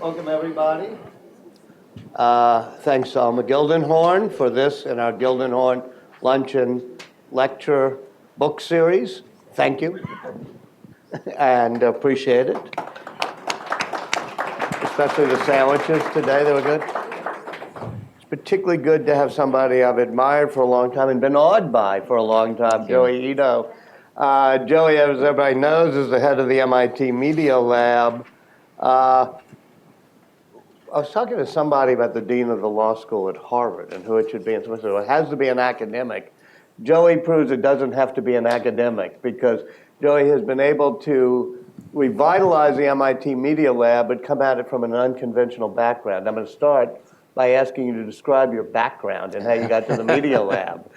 Welcome, everybody. Thanks, Alma Gildenhorn, for this and our Gildenhorn Luncheon Lecture Book Series. Thank you, and appreciate it. Especially the sandwiches today, they were good. It's particularly good to have somebody I've admired for a long time and been awed by for a long time, Joey Ito. Joey, as everybody knows, is the head of the MIT Media Lab. I was talking to somebody about the dean of the law school at Harvard and who it should be, and someone said, well, it has to be an academic. Joey proves it doesn't have to be an academic because Joey has been able to revitalize the MIT Media Lab but come at it from an unconventional background. I'm going to start by asking you to describe your background and how you got to the Media Lab.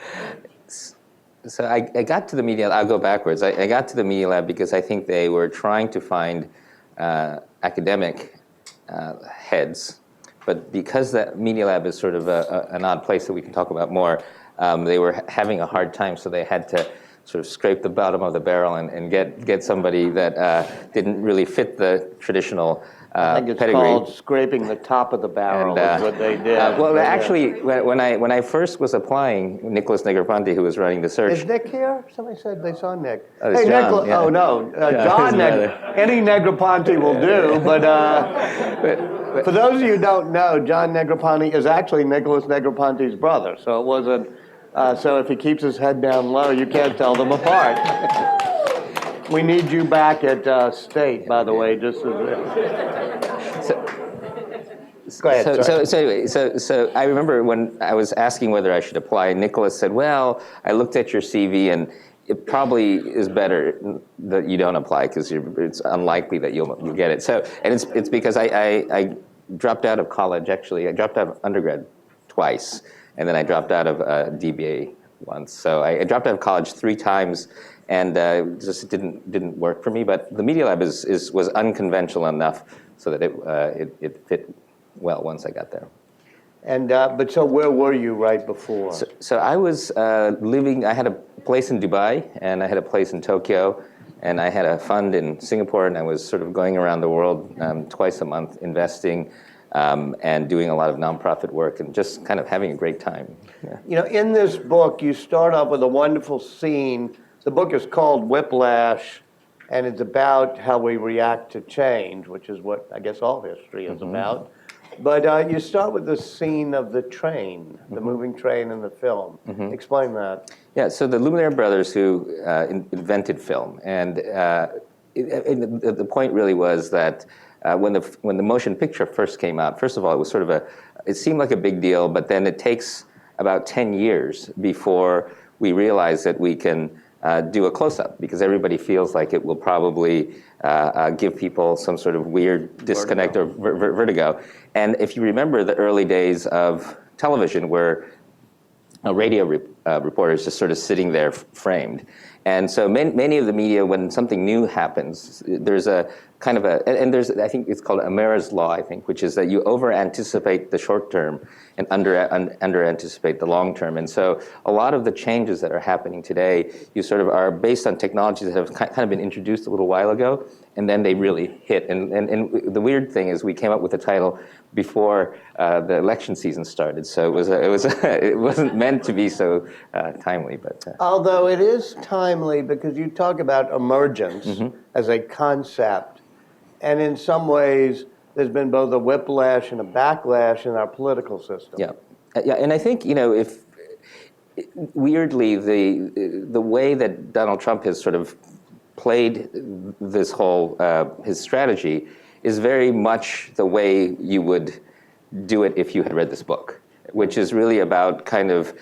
So I got to the Media Lab, I'll go backwards. I got to the Media Lab because I think they were trying to find academic heads, but because that Media Lab is sort of an odd place that we can talk about more, they were having a hard time, so they had to sort of scrape the bottom of the barrel and get somebody that didn't really fit the traditional I think it's pedigree. called scraping the top of the barrel is what they did. Well, actually, when I first was applying, Nicholas Negroponte, who was running the search. Is Nick here? Somebody said they saw Nick. Oh, it's John, Nick, yeah. Oh, no. John, any Negroponte will do, but for those of you who don't know, John Negroponte is actually Nicholas Negroponte's brother, so it wasn't, so if he keeps his head down low, you can't tell them apart. We need you back at State, by the way, just as Go ahead. So I remember when I was asking whether I should apply, Nicholas said, well, I looked at your CV and it probably is better that you don't apply because it's unlikely that you'll get it. So, and it's because I dropped out of college, actually. I dropped out of undergrad twice, and then I dropped out of DBA once. So I dropped out of college 3 times, and just didn't work for me. But the Media Lab was unconventional enough so that it fit well once I got there. And but so where were you right before? So I was living. I had a place in Dubai, and I had a place in Tokyo, and I had a fund in Singapore, and I was sort of going around the world twice a month, investing and doing a lot of nonprofit work, and just kind of having a great time. Yeah. You know, in this book, you start off with a wonderful scene. The book is called Whiplash, and it's about how we react to change, which is what I guess all history is about. But you start with the scene of the train, the moving train in the film. Explain that. Yeah, so the Lumiere brothers who invented film, and the point really was that when the motion picture first came out, first of all, it was sort of it seemed like a big deal, but then it takes about 10 years before we realize that we can do a close-up, because everybody feels like it will probably give people some sort of weird disconnect or vertigo. And if you remember the early days of television where radio reporters just sort of sitting there framed. And so many of the media, when something new happens, there's a kind of and there's, I think it's called Amara's law, I think, which is that you over-anticipate the short term and under-anticipate the long term. And so a lot of the changes that are happening today, you sort of are based on technologies that have kind of been introduced a little while ago, and then they really hit. And the weird thing is we came up with the title before the election season started, so it wasn't meant to be so timely. But although it is timely because you talk about emergence as a concept, and in some ways there's been both a whiplash and a backlash in our political system. Yeah, and I think if weirdly the way that Donald Trump has sort of played this whole his strategy is very much the way you would do it if you had read this book, which is really about kind of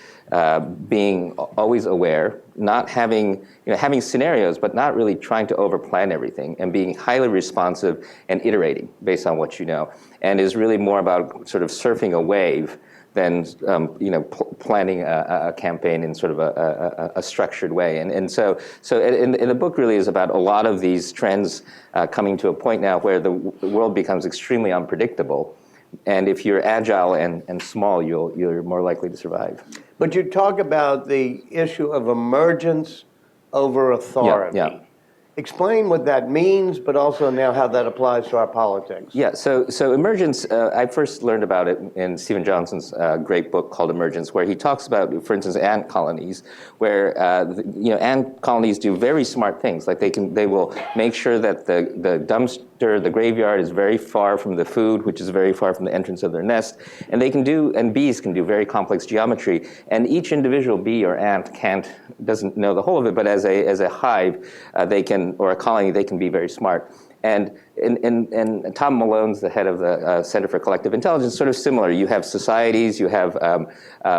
being always aware, not having scenarios, but not really trying to overplan everything, and being highly responsive and iterating based on what you know, and is really more about sort of surfing a wave than planning a campaign in sort of a structured way. And so in the book really is about a lot of these trends coming to a point now where the world becomes extremely unpredictable. And if you're agile and small, you're more likely to survive. But you talk about the issue of emergence over authority. Yeah. Explain what that means, but also now how that applies to our politics. Yeah, so emergence, I first learned about it in Stephen Johnson's great book called Emergence, where he talks about, for instance, ant colonies, where ant colonies do very smart things. Like they will make sure that the dumpster, the graveyard, is very far from the food, which is very far from the entrance of their nest, and bees can do very complex geometry. And each individual bee or ant doesn't know the whole of it, but as a hive, or a colony, they can be very smart. And Tom Malone's the head of the Center for Collective Intelligence, sort of similar. You have societies, you have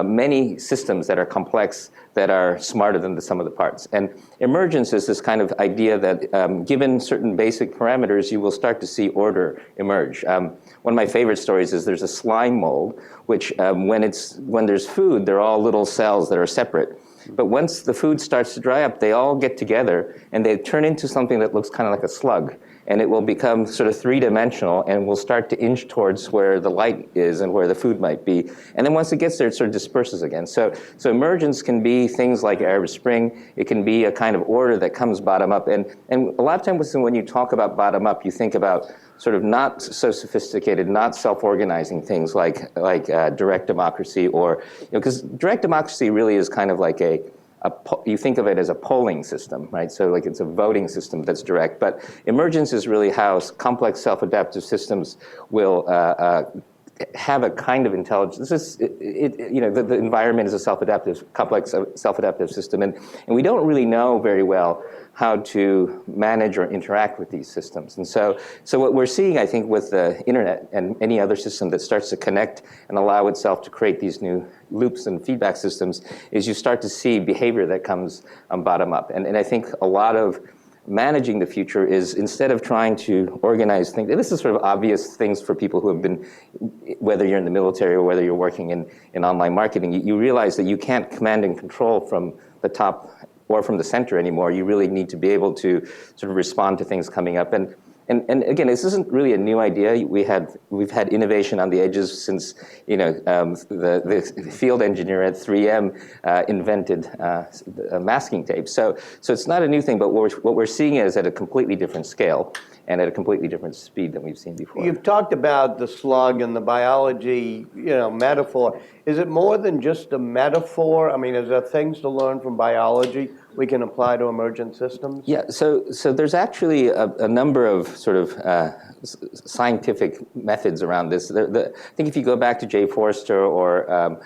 many systems that are complex, that are smarter than the sum of the parts. And emergence is this kind of idea that given certain basic parameters, you will start to see order emerge. One of my favorite stories is there's a slime mold, which when there's food, they're all little cells that are separate. But once the food starts to dry up, they all get together and they turn into something that looks kind of like a slug. And it will become sort of three-dimensional and will start to inch towards where the light is and where the food might be. And then once it gets there, it sort of disperses again. So emergence can be things like Arab Spring. It can be a kind of order that comes bottom up. And a lot of times when you talk about bottom up, you think about sort of not so sophisticated, not self-organizing things like direct democracy, or because direct democracy really is kind of like you think of it as a polling system, right? So like it's a voting system that's direct, but emergence is really how complex self-adaptive systems will have a kind of intelligence. The environment is a complex self-adaptive system, and we don't really know very well how to manage or interact with these systems. And so what we're seeing, I think, with the internet and any other system that starts to connect and allow itself to create these new loops and feedback systems, is you start to see behavior that comes bottom up. And I think a lot of managing the future is, instead of trying to organize things, and this is sort of obvious things for people who have been, whether you're in the military or whether you're working in online marketing, you realize that you can't command and control from the top or from the center anymore. You really need to be able to sort of respond to things coming up. And again, this isn't really a new idea. We've had innovation on the edges since the field engineer at 3M invented masking tape. So it's not a new thing, but what we're seeing is at a completely different scale and at a completely different speed than we've seen before. You've talked about the slug and the biology, metaphor. Is it more than just a metaphor? I mean, is there things to learn from biology we can apply to emergent systems? Yeah, so there's actually a number of sort of scientific methods around this. I think if you go back to Jay Forster or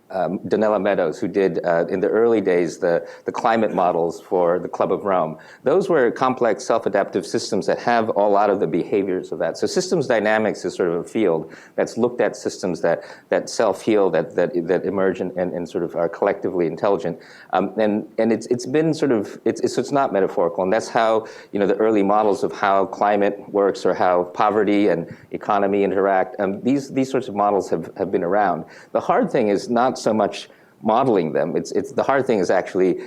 Donella Meadows, who did in the early days the climate models for the Club of Rome. Those were complex self-adaptive systems that have a lot of the behaviors of that. So systems dynamics is sort of a field that's looked at systems that self-heal, that emerge and sort of are collectively intelligent. And it's been sort of, it's not metaphorical, and that's how the early models of how climate works or how poverty and economy interact. These sorts of models have been around. The hard thing is not so much modeling them. It's the hard thing is actually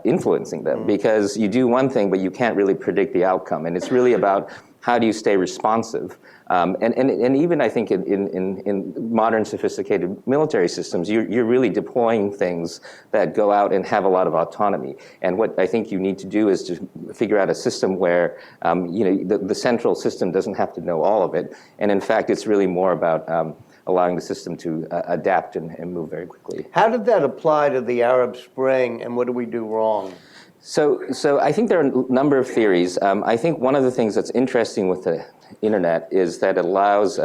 influencing them, because you do one thing, but you can't really predict the outcome. And it's really about how do you stay responsive. And even I think in modern sophisticated military systems, you're really deploying things that go out and have a lot of autonomy. And what I think you need to do is to figure out a system where the central system doesn't have to know all of it. And in fact, it's really more about allowing the system to adapt and move very quickly. How did that apply to the Arab Spring, and what did we do wrong? So I think there are a number of theories. I think one of the things that's interesting with the internet is that it allows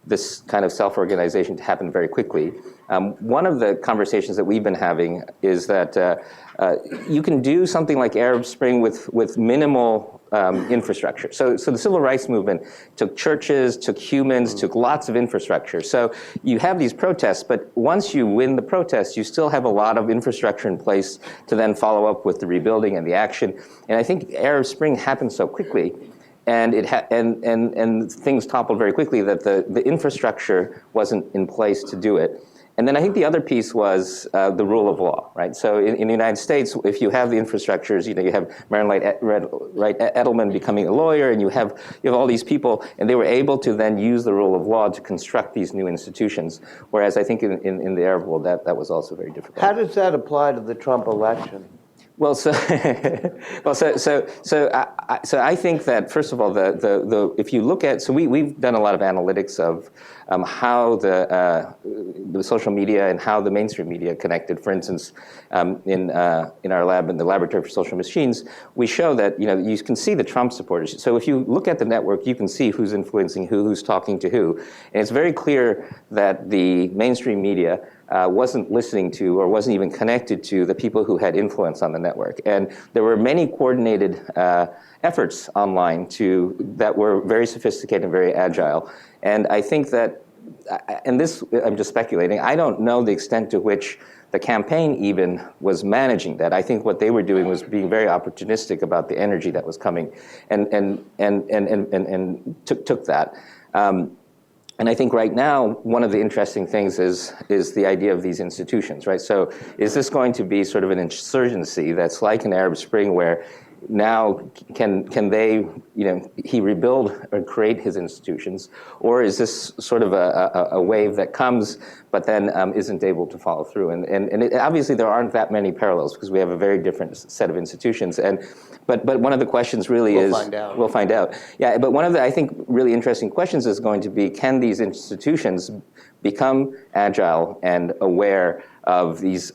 this kind of self-organization to happen very quickly. One of the conversations that we've been having is that you can do something like Arab Spring with minimal infrastructure. So the civil rights movement took churches, took humans, took lots of infrastructure. So you have these protests, but once you win the protests, you still have a lot of infrastructure in place to then follow up with the rebuilding and the action. And I think Arab Spring happened so quickly, and and things toppled very quickly, that the infrastructure wasn't in place to do it. And then I think the other piece was the rule of law, right? So in the United States, if you have the infrastructures, you have Marilyn Wright Edelman becoming a lawyer, and you have all these people, and they were able to then use the rule of law to construct these new institutions. Whereas I think in the Arab world, that was also very difficult. How does that apply to the Trump election? Well, so, so I think that first of all, if you look at, so we've done a lot of analytics of how the social media and how the mainstream media connected. For instance, in our lab, in the Laboratory for Social Machines, we show that you can see the Trump supporters. So if you look at the network, you can see who's influencing who's talking to who, and it's very clear that the mainstream media wasn't listening to or wasn't even connected to the people who had influence on the network. And there were many coordinated efforts online that were very sophisticated and very agile. And I think that, and this, I'm just speculating, I don't know the extent to which the campaign even was managing that. I think what they were doing was being very opportunistic about the energy that was coming and took that. And I think right now, one of the interesting things is the idea of these institutions, right? So is this going to be sort of an insurgency that's like an Arab Spring where now can they, he rebuild or create his institutions? Or is this sort of a wave that comes but then isn't able to follow through? And obviously there aren't that many parallels because we have a very different set of institutions. But one of the questions really is... We'll find out. We'll find out. Yeah, but one of the, I think, really interesting questions is going to be, can these institutions become agile and aware of these,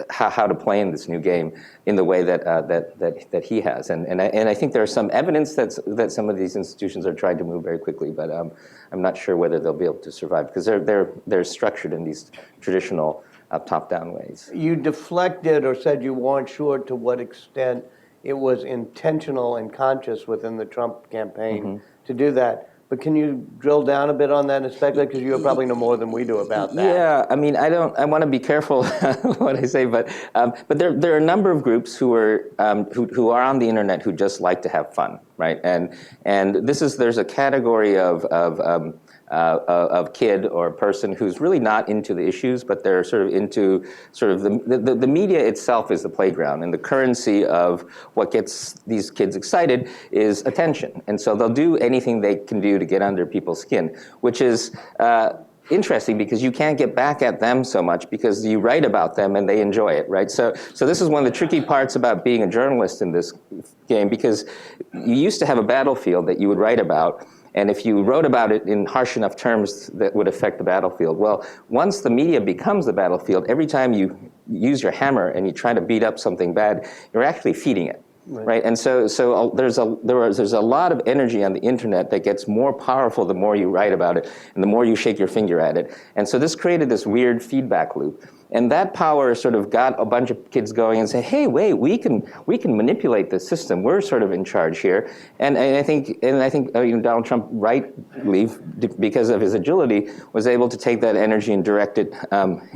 how to play in this new game in the way that he has? And I think there's some evidence that some of these institutions are trying to move very quickly, but I'm not sure whether they'll be able to survive because they're structured in these traditional top-down ways. You deflected or said you weren't sure to what extent it was intentional and conscious within the Trump campaign to do that. But can you drill down a bit on that and speculate? Because you probably know more than we do about that. Yeah, I mean, I want to be careful what I say, but there are a number of groups who are on the internet who just like to have fun, right? And there's a category of kid or person who's really not into the issues, but they're sort of into the media itself is the playground, and the currency of what gets these kids excited is attention. And so they'll do anything they can do to get under people's skin, which is interesting because you can't get back at them so much because you write about them and they enjoy it, right? So this is one of the tricky parts about being a journalist in this game, because you used to have a battlefield that you would write about, and if you wrote about it in harsh enough terms that would affect the battlefield. Well, once the media becomes the battlefield, every time you use your hammer and you try to beat up something bad, you're actually feeding it. Right, and so there's a lot of energy on the internet that gets more powerful the more you write about it and the more you shake your finger at it. And so this created this weird feedback loop. And that power sort of got a bunch of kids going and say, hey, wait, we can manipulate the system. We're sort of in charge here. And I think Donald Trump, rightly, because of his agility, was able to take that energy and direct it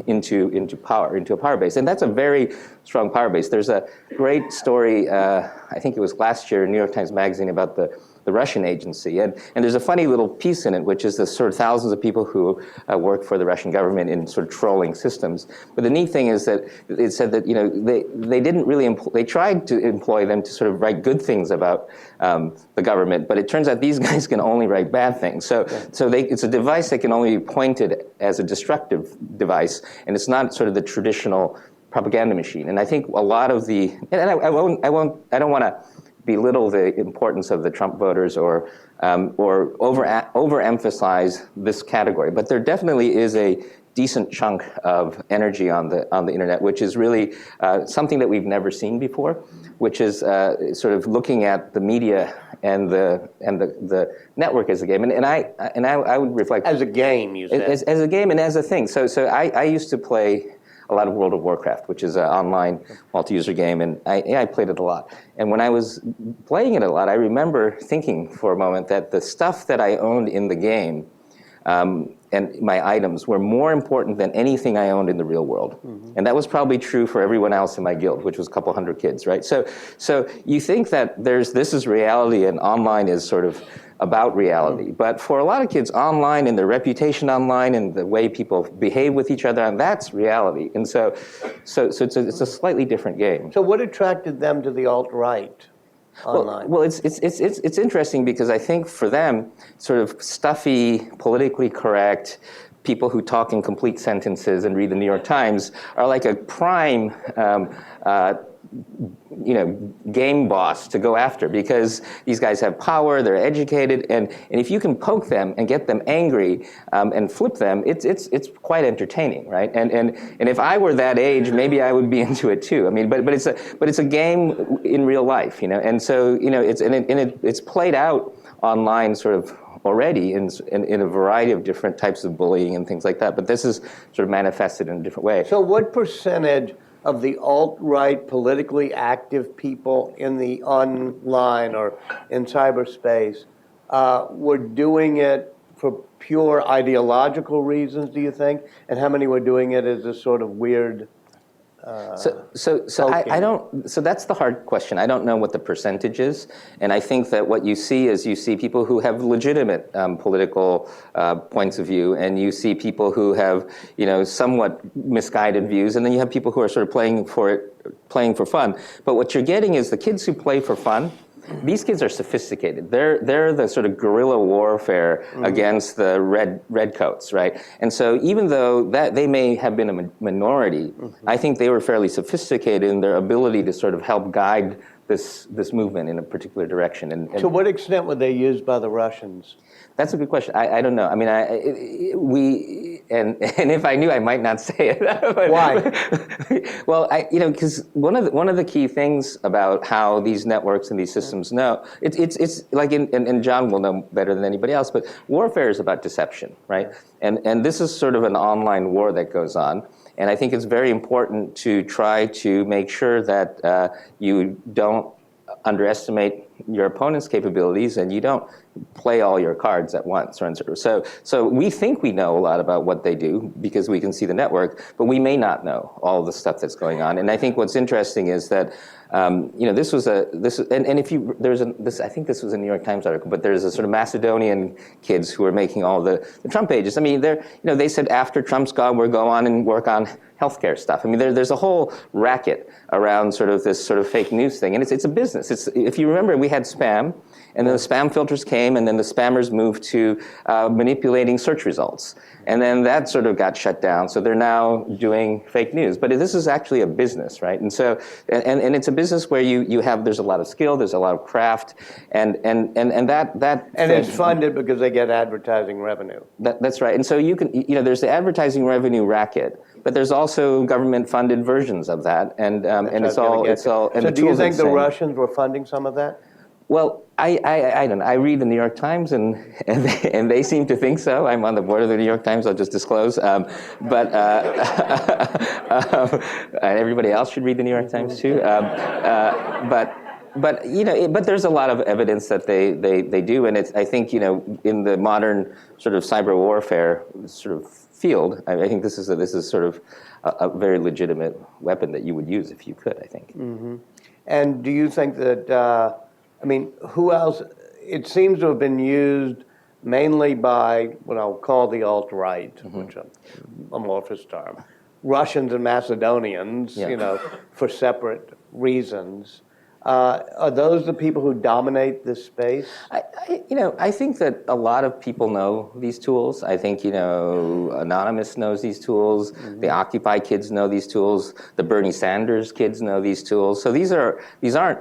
into power, into a power base. And that's a very strong power base. There's a great story, I think it was last year in New York Times Magazine, about the Russian agency. And there's a funny little piece in it, which is the sort of thousands of people who work for the Russian government in sort of trolling systems. But the neat thing is that it said that they didn't really they tried to employ them to sort of write good things about the government, but it turns out these guys can only write bad things. So it's a device that can only be pointed as a destructive device, and it's not sort of the traditional propaganda machine. And I think a lot of the, and I don't want to belittle the importance of the Trump voters or overemphasize this category, but there definitely is a decent chunk of energy on the internet, which is really something that we've never seen before, which is sort of looking at the media and the network as a game. And I would reflect as a game, you said, as a game and as a thing. So I used to play a lot of World of Warcraft, which is an online multi-user game, and I played it a lot. And when I was playing it a lot, I remember thinking for a moment that the stuff that I owned in the game and my items were more important than anything I owned in the real world. Mm-hmm. And that was probably true for everyone else in my guild, which was a couple hundred kids, right? So you think that this is reality and online is sort of about reality. But for a lot of kids, online and their reputation online and the way people behave with each other, and that's reality. And so it's a slightly different game. So what attracted them to the alt-right online? Well, it's interesting because I think for them, sort of stuffy, politically correct, people who talk in complete sentences and read the New York Times are like a prime game boss to go after, because these guys have power, they're educated, and if you can poke them and get them angry and flip them, it's quite entertaining, right? And if I were that age, maybe I would be into it too. I mean, but it's a game in real life, and so it's played out online sort of already in a variety of different types of bullying and things like that. But this is sort of manifested in a different way. So what percentage of the alt-right politically active people in the online or in cyberspace were doing it for pure ideological reasons, do you think? And how many were doing it as a sort of weird I don't. So that's the hard question. I don't know what the percentage is, and I think that what you see is people who have legitimate political points of view, and you see people who have somewhat misguided views, and then you have people who are sort of playing for fun. But what you're getting is the kids who play for fun. These kids are sophisticated. They're the sort of guerrilla warfare against the redcoats, right? And so even though that they may have been a minority, I think they were fairly sophisticated in their ability to sort of help guide this movement in a particular direction. And to what extent were they used by the Russians? That's a good question. I don't know. I mean, and if I knew, I might not say it. Why? Well, because one of the key things about how these networks and these systems know, it's like, and John will know better than anybody else, but warfare is about deception, right? And this is sort of an online war that goes on. And I think it's very important to try to make sure that you don't underestimate your opponent's capabilities, and you don't play all your cards at once. So we think we know a lot about what they do because we can see the network, but we may not know all the stuff that's going on. And I think what's interesting is that this was I think this was a New York Times article, but there's a sort of Macedonian kids who are making all the Trump pages. I mean, they said after Trump's gone, we'll go on and work on healthcare stuff. I mean, there's a whole racket around sort of this sort of fake news thing, and it's a business. If you remember, we had spam, and then the spam filters came, and then the spammers moved to manipulating search results. And then that sort of got shut down, so they're now doing fake news. But this is actually a business, right? And so, and it's a business where there's a lot of skill, there's a lot of craft, and that. And it's funded because they get advertising revenue. That's right. And so there's the advertising revenue racket, but there's also government-funded versions of that, and it's all. So do you think the Russians were funding some of that? Well, I don't know. I read the New York Times, and they seem to think so. I'm on the board of the New York Times. I'll just disclose. But everybody else should read the New York Times too. But there's a lot of evidence that they do, and I think in the modern sort of cyber warfare sort of field, I think this is sort of a very legitimate weapon that you would use if you could. I think. Mm-hmm. And do you think that? Who else? It seems to have been used mainly by what I'll call the alt-right, which is a amorphous term, Russians and Macedonians, for separate reasons. Are those the people who dominate this space? I think that a lot of people know these tools. I think, Anonymous knows these tools. The Occupy kids know these tools. The Bernie Sanders kids know these tools. So these aren't,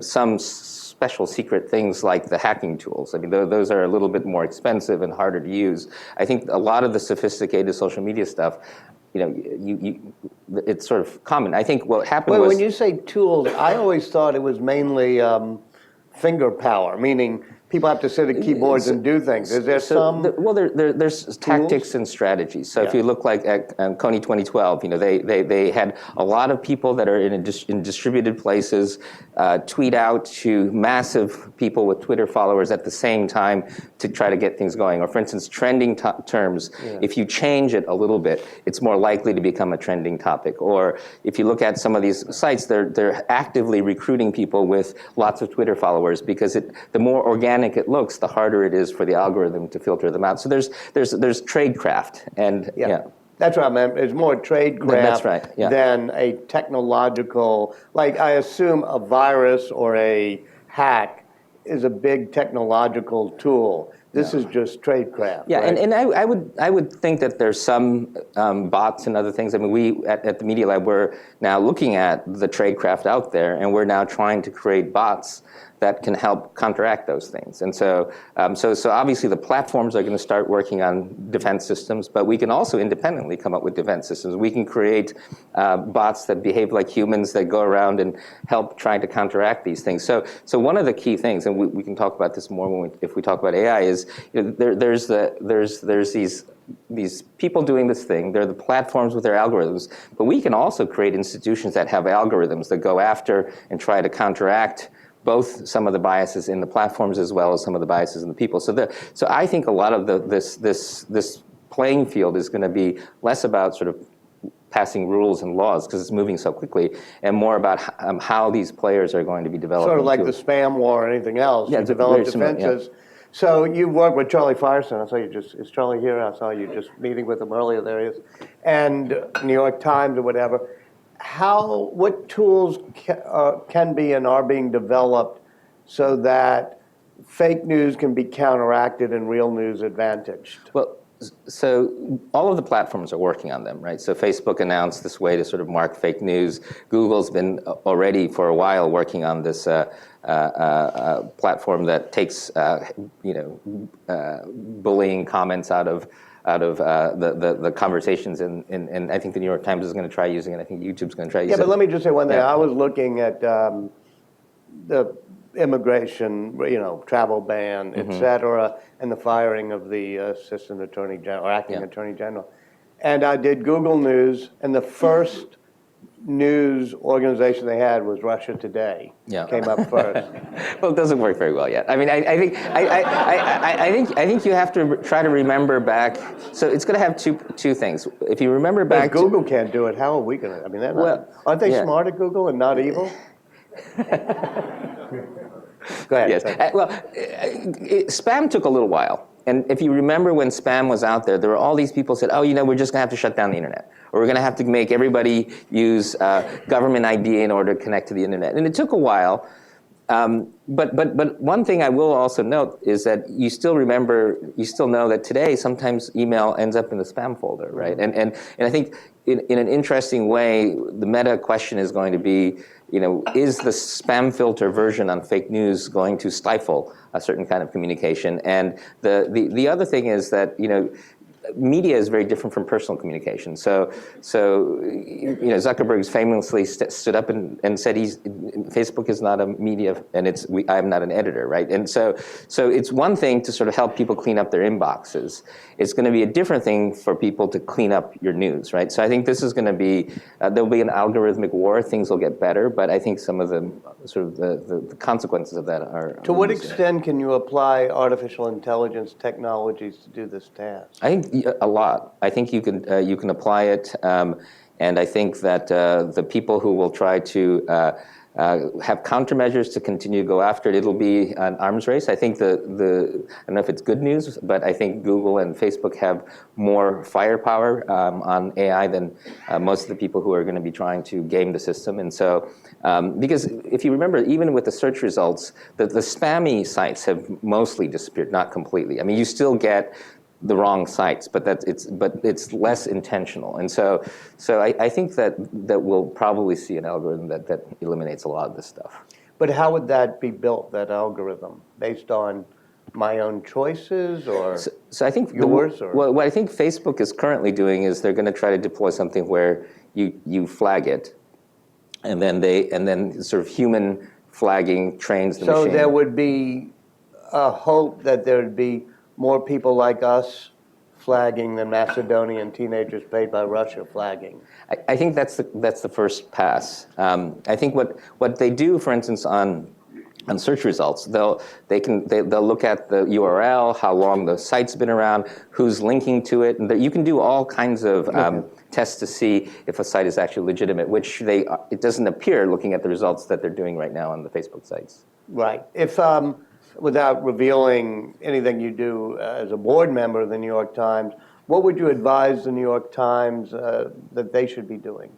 some special secret things like the hacking tools. I mean, those are a little bit more expensive and harder to use. I think a lot of the sophisticated social media stuff, it's sort of common. I think what happened was... When you say tools, I always thought it was mainly finger power, meaning people have to sit at keyboards and do things. Is there there's tactics and strategies. So if you look like at Kony 2012, they had a lot of people that are in distributed places tweet out to massive people with Twitter followers at the same time to try to get things going. Or for instance, trending terms, if you change it a little bit, it's more likely to become a trending topic. Or if you look at some of these sites, they're actively recruiting people with lots of Twitter followers because the more organic it looks, the harder it is for the algorithm to filter them out. So there's tradecraft, and that's what I meant. It's more tradecraft than a technological. Like I assume a virus or a hack is a big technological tool. This is just tradecraft. Yeah, right? and I would think that there's some bots and other things. I mean, we at the Media Lab, we're now looking at the tradecraft out there, and we're now trying to create bots that can help counteract those things. And so obviously the platforms are going to start working on defense systems, but we can also independently come up with defense systems. We can create bots that behave like humans that go around and help try to counteract these things. So one of the key things, and we can talk about this more if we talk about AI, is there's these people doing this thing. They're the platforms with their algorithms, but we can also create institutions that have algorithms that go after and try to counteract both some of the biases in the platforms as well as some of the biases in the people. So I think a lot of this playing field is going to be less about sort of passing rules and laws because it's moving so quickly, and more about how these players are going to be developing. Sort of like the spam war or anything else. Yeah, you develop similar, defenses. Yeah. So you work with Charlie Firestone. I saw you is Charlie here? I saw you just meeting with him earlier. There he is. And New York Times or whatever. What tools can be and are being developed so that fake news can be counteracted and real news advantaged? Well, so all of the platforms are working on them, right? So Facebook announced this way to sort of mark fake news. Google's been already for a while working on this platform that takes bullying comments out of the conversations, and I think the New York Times is going to try using it. I think YouTube's going to try using it. Yeah, but let me just say one thing. Yeah. I was looking at the immigration, travel ban, et cetera, and the firing of the assistant attorney general or acting attorney general. And I did Google News, and the first news organization they had was Russia Today. Yeah. Came up first. Well, it doesn't work very well yet. I mean, I think you have to try to remember back. So it's going to have two things. If you remember back, if Google can't do it, how are we going to? I mean, aren't they smart at Google and not evil? Go ahead. Yes. Spam took a little while. And if you remember when spam was out there were all these people said, oh, we're just going to have to shut down the internet. Or we're going to have to make everybody use government ID in order to connect to the internet. And it took a while. But one thing I will also note is that you still know that today sometimes email ends up in the spam folder, right? And I think in an interesting way, the meta question is going to be, is the spam filter version on fake news going to stifle a certain kind of communication? And the other thing is that, media is very different from personal communication. So Zuckerberg's famously stood up and said Facebook is not a media, and I'm not an editor, right? And so it's one thing to sort of help people clean up their inboxes. It's going to be a different thing for people to clean up your news, right? So I think this is going to be there'll be an algorithmic war. Things will get better, but I think some of the sort of the consequences of that are. To what extent can you apply artificial intelligence technologies to do this task? I think a lot. I think you can apply it, and I think that the people who will try to have countermeasures to continue to go after it, it'll be an arms race. I think I don't know if it's good news, but I think Google and Facebook have more firepower on AI than most of the people who are going to be trying to game the system. And so, because if you remember, even with the search results, the spammy sites have mostly disappeared, not completely. I mean, you still get the wrong sites, but it's less intentional, and so I think that we'll probably see an algorithm that eliminates a lot of this stuff. But how would that be built? That algorithm based on my own choices, or so I think yours? What I think Facebook is currently doing is they're going to try to deploy something where you flag it, and then sort of human flagging trains the machine. So there would be a hope that there would be more people like us flagging than Macedonian teenagers paid by Russia flagging. I think that's the first pass. I think what they do, for instance, on search results, they'll look at the URL, how long the site's been around, who's linking to it, and you can do all kinds of tests to see if a site is actually legitimate, which it doesn't appear looking at the results that they're doing right now on the Facebook sites. Right. If without revealing anything you do as a board member of the New York Times, what would you advise the New York Times that they should be doing?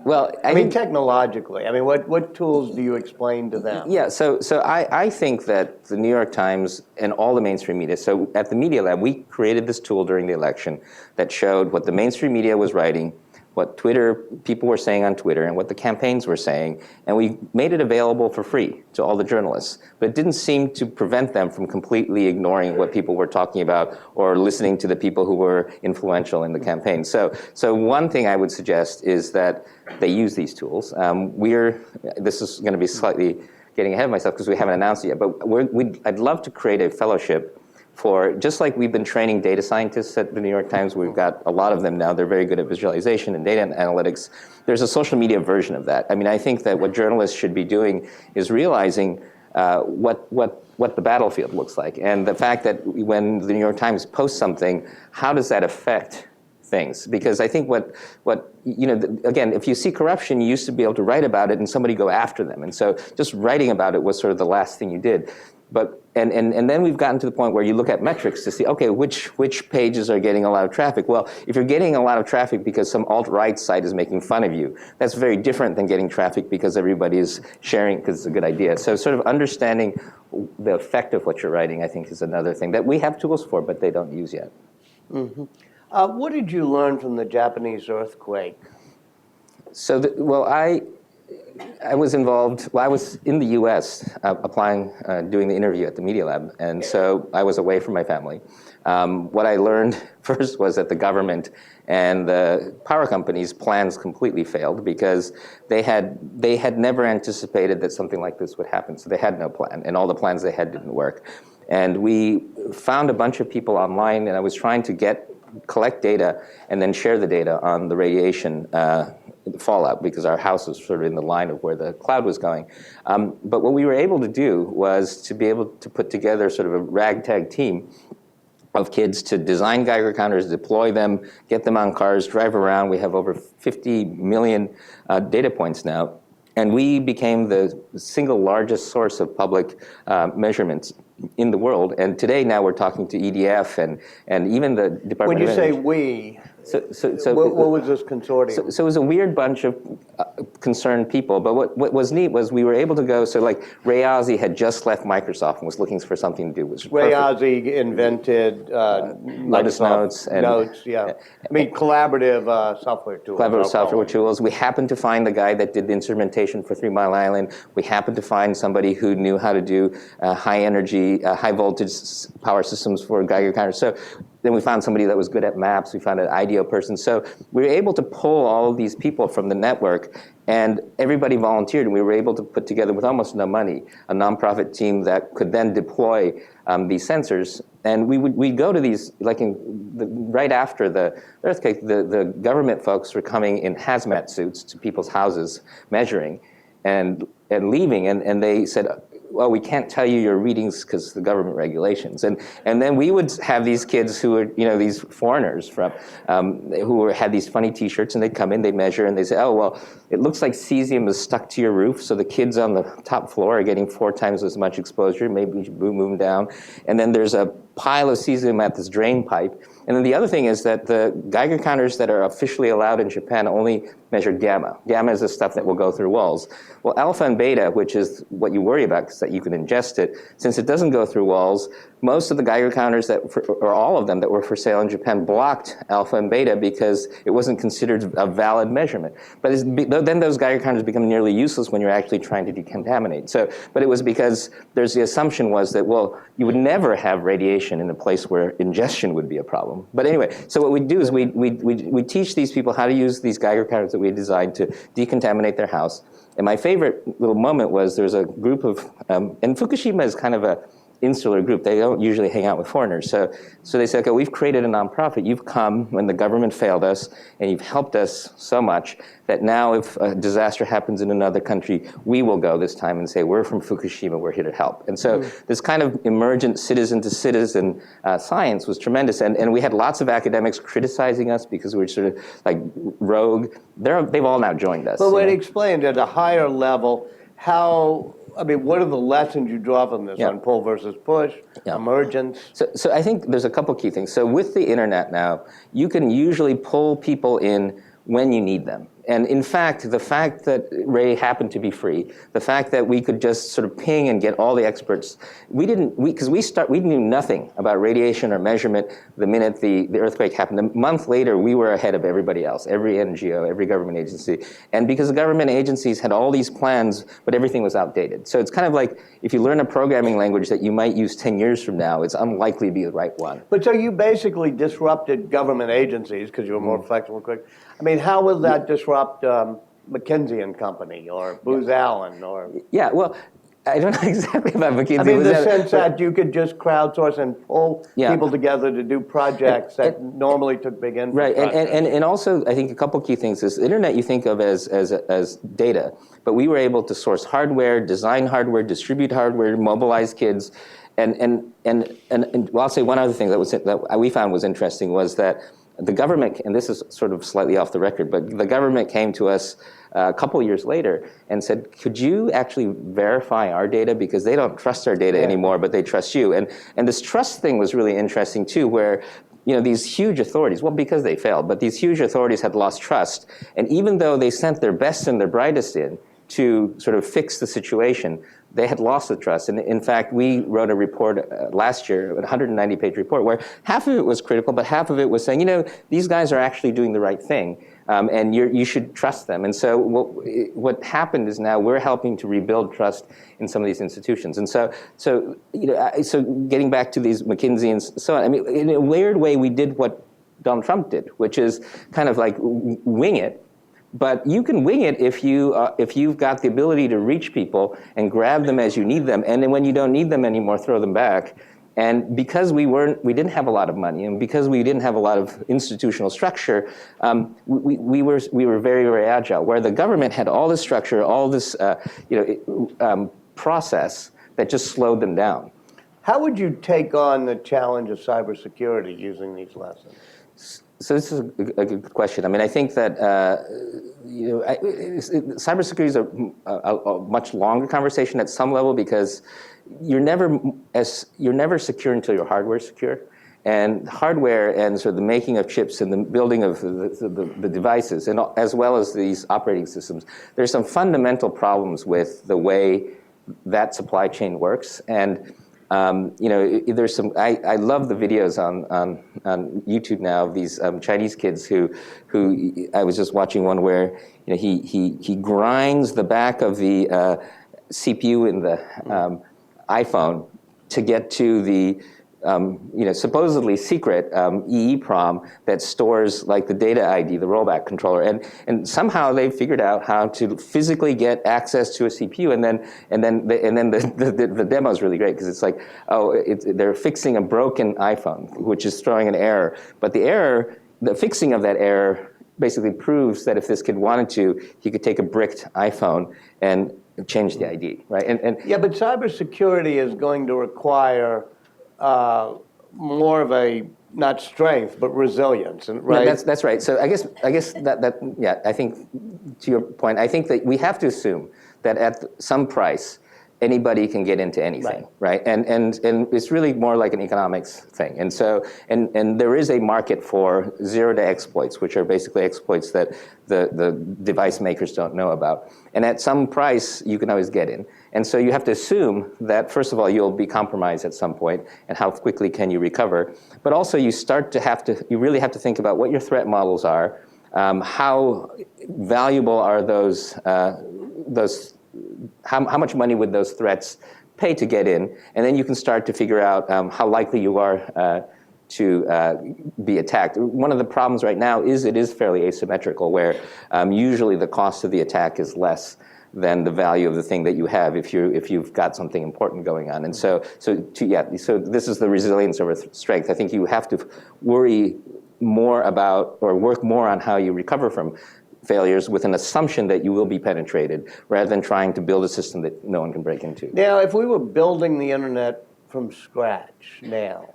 Well, I mean, technologically, I mean, what tools do you explain to them? Yeah, so I think that the New York Times and all the mainstream media, so at the Media Lab, we created this tool during the election that showed what the mainstream media was writing, what people were saying on Twitter, and what the campaigns were saying, and we made it available for free to all the journalists. But it didn't seem to prevent them from completely ignoring what people were talking about or listening to the people who were influential in the campaign. So one thing I would suggest is that they use these tools. This is going to be slightly getting ahead of myself because we haven't announced it yet, but I'd love to create a fellowship for, just like we've been training data scientists at the New York Times, we've got a lot of them now, they're very good at visualization and data analytics. There's a social media version of that. I mean, I think that what journalists should be doing is realizing what the battlefield looks like. And the fact that when the New York Times posts something, how does that affect things? Because I think again, if you see corruption, you used to be able to write about it and somebody go after them. And so just writing about it was sort of the last thing you did. But and then we've gotten to the point where you look at metrics to see, okay, which pages are getting a lot of traffic? Well, if you're getting a lot of traffic because some alt-right site is making fun of you, that's very different than getting traffic because everybody is sharing because it's a good idea. So sort of understanding the effect of what you're writing, I think, is another thing that we have tools for, but they don't use yet. Mm-hmm. What did you learn from the Japanese earthquake? So, I was involved, I was in the US applying, doing the interview at the Media Lab, and so I was away from my family. What I learned first was that the government and the power companies' plans completely failed because they had never anticipated that something like this would happen, so they had no plan, and all the plans they had didn't work. And we found a bunch of people online, and I was trying to collect data and then share the data on the radiation fallout because our house was sort of in the line of where the cloud was going. But what we were able to do was to be able to put together sort of a ragtag team of kids to design Geiger counters, deploy them, get them on cars, drive around. We have over 50 million data points now. And we became the single largest source of public measurements in the world. And today now we're talking to EDF and even the Department of Energy. When you say we, what was this consortium? So it was a weird bunch of concerned people, but what was neat was we were able to go, so like Ray Ozzie had just left Microsoft and was looking for something to do. Ray Ozzie invented Lotus Notes. Yeah. I mean, collaborative software tools. Collaborative software tools. We happened to find the guy that did the instrumentation for 3 Mile Island. We happened to find somebody who knew how to do high energy, high voltage power systems for Geiger counters. So then we found somebody that was good at maps. We found an IDEO person. So we were able to pull all of these people from the network, and everybody volunteered, and we were able to put together, with almost no money, a nonprofit team that could then deploy these sensors. And we'd go to these, like right after the earthquake, the government folks were coming in hazmat suits to people's houses, measuring and leaving, and they said, well, we can't tell you your readings because of the government regulations. And then we would have these kids who were, these foreigners from, who had these funny T-shirts, and they'd come in, they'd measure, and they'd say, oh, well, it looks like cesium is stuck to your roof, so the kids on the top floor are getting 4 times as much exposure. Maybe we should move them down. And then there's a pile of cesium at this drain pipe. And then the other thing is that the Geiger counters that are officially allowed in Japan only measure gamma. Gamma is the stuff that will go through walls. Well, alpha and beta, which is what you worry about because that you can ingest it, since it doesn't go through walls, most of the Geiger counters or all of them that were for sale in Japan blocked alpha and beta because it wasn't considered a valid measurement. But then those Geiger counters become nearly useless when you're actually trying to decontaminate. But it was because the assumption was that, well, you would never have radiation in a place where ingestion would be a problem. But anyway, so what we do is we teach these people how to use these Geiger counters that we designed to decontaminate their house. And my favorite little moment was there's a group of, and Fukushima is kind of a insular group. They don't usually hang out with foreigners. So they said, okay, we've created a nonprofit. You've come when the government failed us, and you've helped us so much that now if a disaster happens in another country, we will go this time and say, we're from Fukushima, we're here to help. And so this kind of emergent citizen-to-citizen science was tremendous. And we had lots of academics criticizing us because we were sort of like rogue. They've all now joined us. But when explained at a higher level, what are the lessons you draw from this on pull versus push, emergence? So I think there's a couple key things. So with the internet now, you can usually pull people in when you need them. And in fact, the fact that Ray happened to be free, the fact that we could just sort of ping and get all the experts, we knew nothing about radiation or measurement the minute the earthquake happened. A month later, we were ahead of everybody else, every NGO, every government agency. And because the government agencies had all these plans, but everything was outdated. So it's kind of like if you learn a programming language that you might use 10 years from now, it's unlikely to be the right one. But so you basically disrupted government agencies because you were more flexible and quick. I mean, how will that disrupt McKinsey and Company or Booz Allen or? Yeah, well, I don't know exactly about McKinsey. I mean, the sense that you could just crowdsource and pull people together to do projects that normally took big infrastructure. Right, and also I think a couple key things is the internet you think of as data, but we were able to source hardware, design hardware, distribute hardware, mobilize kids, and well, I'll say one other thing that we found was interesting was that the government, and this is sort of slightly off the record, but the government came to us a couple years later and said, could you actually verify our data? Because they don't trust our data anymore, but they trust you. And this trust thing was really interesting too, where these huge authorities, well, because they failed, but these huge authorities had lost trust. And even though they sent their best and their brightest in to sort of fix the situation, they had lost the trust. And in fact, we wrote a report last year, a 190-page report, where half of it was critical, but half of it was saying, these guys are actually doing the right thing, and you should trust them. And so what happened is now we're helping to rebuild trust in some of these institutions. And so getting back to these McKinsey and so on, I mean, in a weird way, we did what Donald Trump did, which is kind of like wing it. But you can wing it if you've got the ability to reach people and grab them as you need them, and then when you don't need them anymore, throw them back. And because we didn't have a lot of money, and because we didn't have a lot of institutional structure, we were very, very agile. Where the government had all this structure, all this process that just slowed them down. How would you take on the challenge of cybersecurity using these lessons? So this is a good question. I mean, I think that cybersecurity is a much longer conversation at some level because you're never secure until your hardware is secure, and hardware and sort of the making of chips and the building of the devices, and as well as these operating systems. There's some fundamental problems with the way that supply chain works, and there's some. I love the videos on YouTube now of these Chinese kids who I was just watching one where he grinds the back of the CPU in the iPhone to get to the supposedly secret EEPROM that stores like the data ID, the rollback controller, and somehow they figured out how to physically get access to a CPU, and then the demo is really great because it's like, they're fixing a broken iPhone, which is throwing an error, but the fixing of that error basically proves that if this kid wanted to, he could take a bricked iPhone and change the ID, right? Yeah, but cybersecurity is going to require more of a, not strength, but resilience, right? Yeah, that's right. So I guess that I think to your point, I think that we have to assume that at some price, anybody can get into anything, right? And it's really more like an economics thing. And so and there is a market for zero-day exploits, which are basically exploits that the device makers don't know about. And at some price, you can always get in. And so you have to assume that, first of all, you'll be compromised at some point, and how quickly can you recover. But also you really have to think about what your threat models are, how valuable are those how much money would those threats pay to get in, and then you can start to figure out how likely you are to be attacked. One of the problems right now is it is fairly asymmetrical, where usually the cost of the attack is less than the value of the thing that you have if you've got something important going on. And so this is the resilience over strength. I think you have to worry more about or work more on how you recover from failures with an assumption that you will be penetrated, rather than trying to build a system that no one can break into. Now, if we were building the internet from scratch now,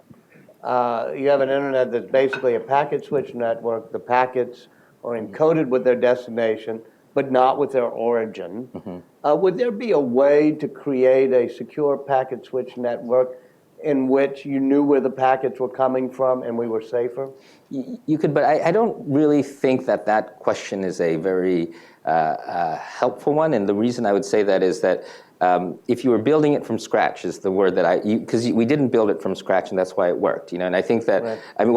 you have an internet that's basically a packet switch network. The packets are encoded with their destination, but not with their origin. Would there be a way to create a secure packet switch network in which you knew where the packets were coming from and we were safer? You could, but I don't really think that that question is a very helpful one. And the reason I would say that is that if you were building it from scratch, is the word that because we didn't build it from scratch, and that's why it worked. And I think that, right. I mean,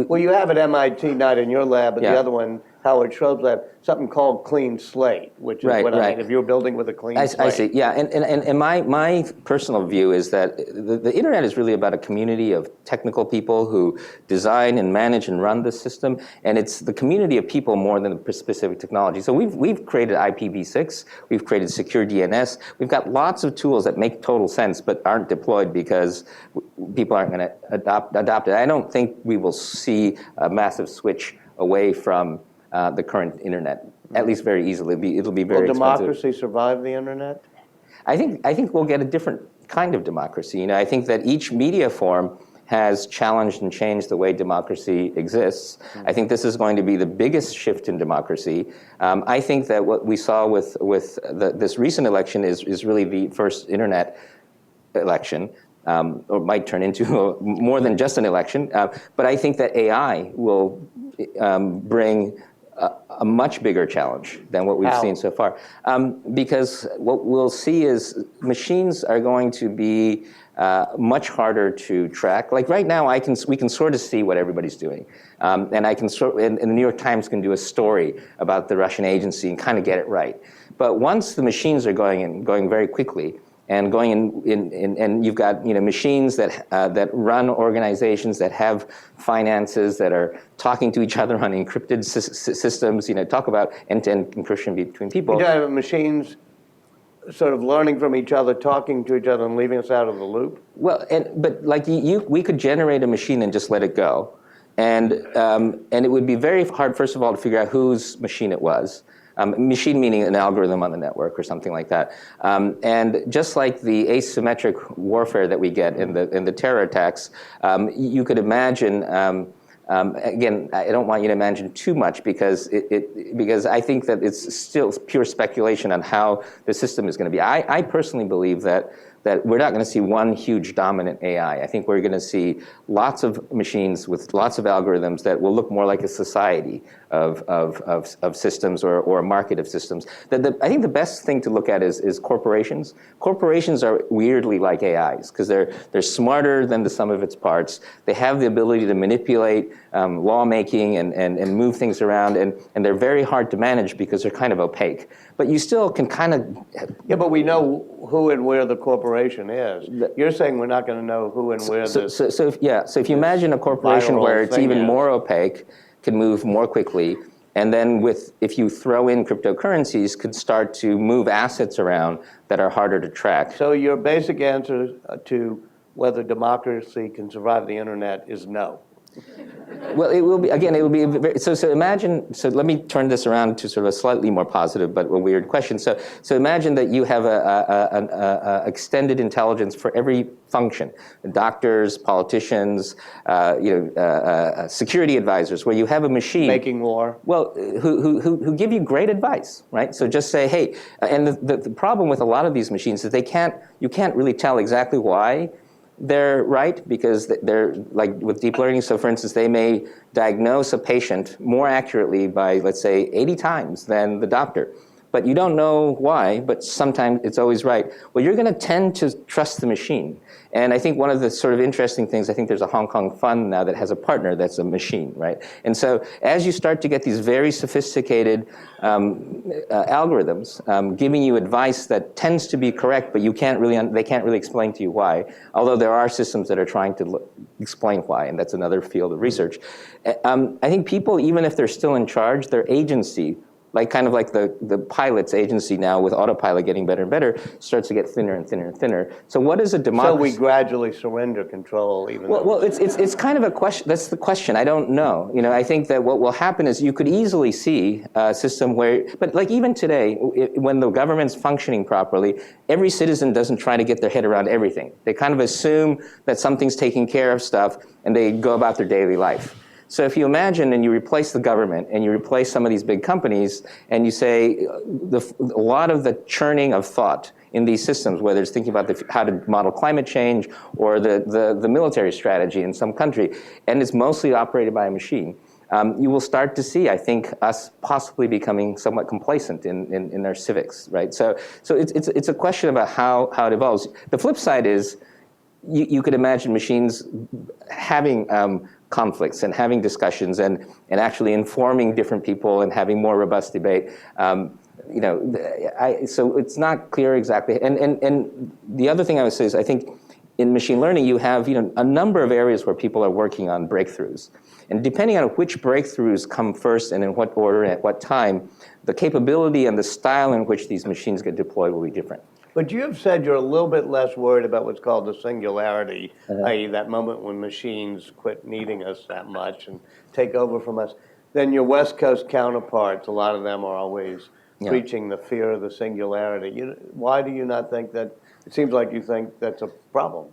well, you have at MIT, not in your lab, but yeah. the other one, Howard Schroeb's lab, something called clean slate, which is what I mean, if you're building with a clean slate. I see, yeah, and my personal view is that the internet is really about a community of technical people who design and manage and run the system, and it's the community of people more than the specific technology. So we've created IPv6, we've created secure DNS, we've got lots of tools that make total sense but aren't deployed because people aren't going to adopt it. I don't think we will see a massive switch away from the current internet, at least very easily. It'll be very expensive. Will democracy survive the internet? I think we'll get a different kind of democracy. I think that each media form has challenged and changed the way democracy exists. I think this is going to be the biggest shift in democracy. I think that what we saw with this recent election is really the first internet election. Or might turn into more than just an election. But I think that AI will bring a much bigger challenge than what we've seen so far. Because what we'll see is machines are going to be much harder to track. Like right now, we can sort of see what everybody's doing. And and the New York Times can do a story about the Russian agency and kind of get it right. But once the machines are going very quickly, and going in, and you've got machines that run organizations that have finances that are talking to each other on encrypted systems. Talk about end-to-end encryption between people. You have machines sort of learning from each other, talking to each other, and leaving us out of the loop. Well, but like we could generate a machine and just let it go, and it would be very hard, first of all, to figure out whose machine it was. Machine meaning an algorithm on the network or something like that. And just like the asymmetric warfare that we get in the terror attacks, you could imagine, again, I don't want you to imagine too much because I think that it's still pure speculation on how the system is going to be. I personally believe that we're not going to see one huge dominant AI. I think we're going to see lots of machines with lots of algorithms that will look more like a society of systems or a market of systems. I think the best thing to look at is corporations. Corporations are weirdly like AIs because they're smarter than the sum of its parts. They have the ability to manipulate lawmaking and move things around, and they're very hard to manage because they're kind of opaque. But you still can kind of... Yeah, but we know who and where the corporation is. You're saying we're not going to know who and where this... So if you imagine a corporation where it's even more opaque, can move more quickly, and then if you throw in cryptocurrencies, could start to move assets around that are harder to track. So your basic answer to whether democracy can survive the internet is no. Well, it will be, again, it will be, so imagine, so let me turn this around to sort of a slightly more positive but a weird question. So imagine that you have a extended intelligence for every function, doctors, politicians, security advisors, where you have a machine. Making war. Well, who give you great advice, right? So just say, hey, and the problem with a lot of these machines is you can't really tell exactly why they're right, because they're like with deep learning. So for instance, they may diagnose a patient more accurately by, let's say, 80 times than the doctor. But you don't know why, but sometimes it's always right. Well, you're going to tend to trust the machine. And I think one of the sort of interesting things, I think there's a Hong Kong fund now that has a partner that's a machine, right? And so as you start to get these very sophisticated algorithms giving you advice that tends to be correct, but they can't really explain to you why, although there are systems that are trying to explain why, and that's another field of research. I think people, even if they're still in charge, their agency, kind of like the pilot's agency now with autopilot getting better and better, starts to get thinner and thinner and thinner. So what is a democracy? So we gradually surrender control even though... Well, it's kind of a question. That's the question. I don't know. I think that what will happen is you could easily see a system where, but like even today, when the government's functioning properly, every citizen doesn't try to get their head around everything. They kind of assume that something's taking care of stuff and they go about their daily life. So if you imagine and you replace the government and you replace some of these big companies and you say a lot of the churning of thought in these systems, whether it's thinking about how to model climate change or the military strategy in some country, and it's mostly operated by a machine, you will start to see, I think, us possibly becoming somewhat complacent in our civics, right? So it's a question about how it evolves. The flip side is, you could imagine machines having conflicts and having discussions and actually informing different people and having more robust debate. So it's not clear exactly. And the other thing I would say is, I think in machine learning you have a number of areas where people are working on breakthroughs. And depending on which breakthroughs come first and in what order and at what time, the capability and the style in which these machines get deployed will be different. But you have said you're a little bit less worried about what's called the singularity, i.e. that moment when machines quit needing us that much and take over from us, than your West Coast counterparts. A lot of them are always preaching the fear of the singularity. Why do you not think that? It seems like you think that's a problem.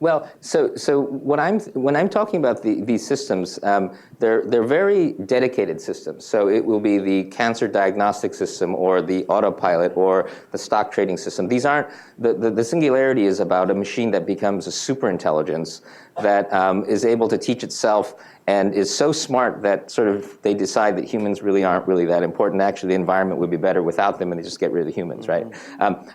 Well, so when I'm talking about these systems, they're very dedicated systems. So it will be the cancer diagnostic system or the autopilot or the stock trading system. These aren't, the singularity is about a machine that becomes a super intelligence that is able to teach itself and is so smart that sort of they decide that humans really aren't really that important. Actually, the environment would be better without them, and they just get rid of the humans, right? I'm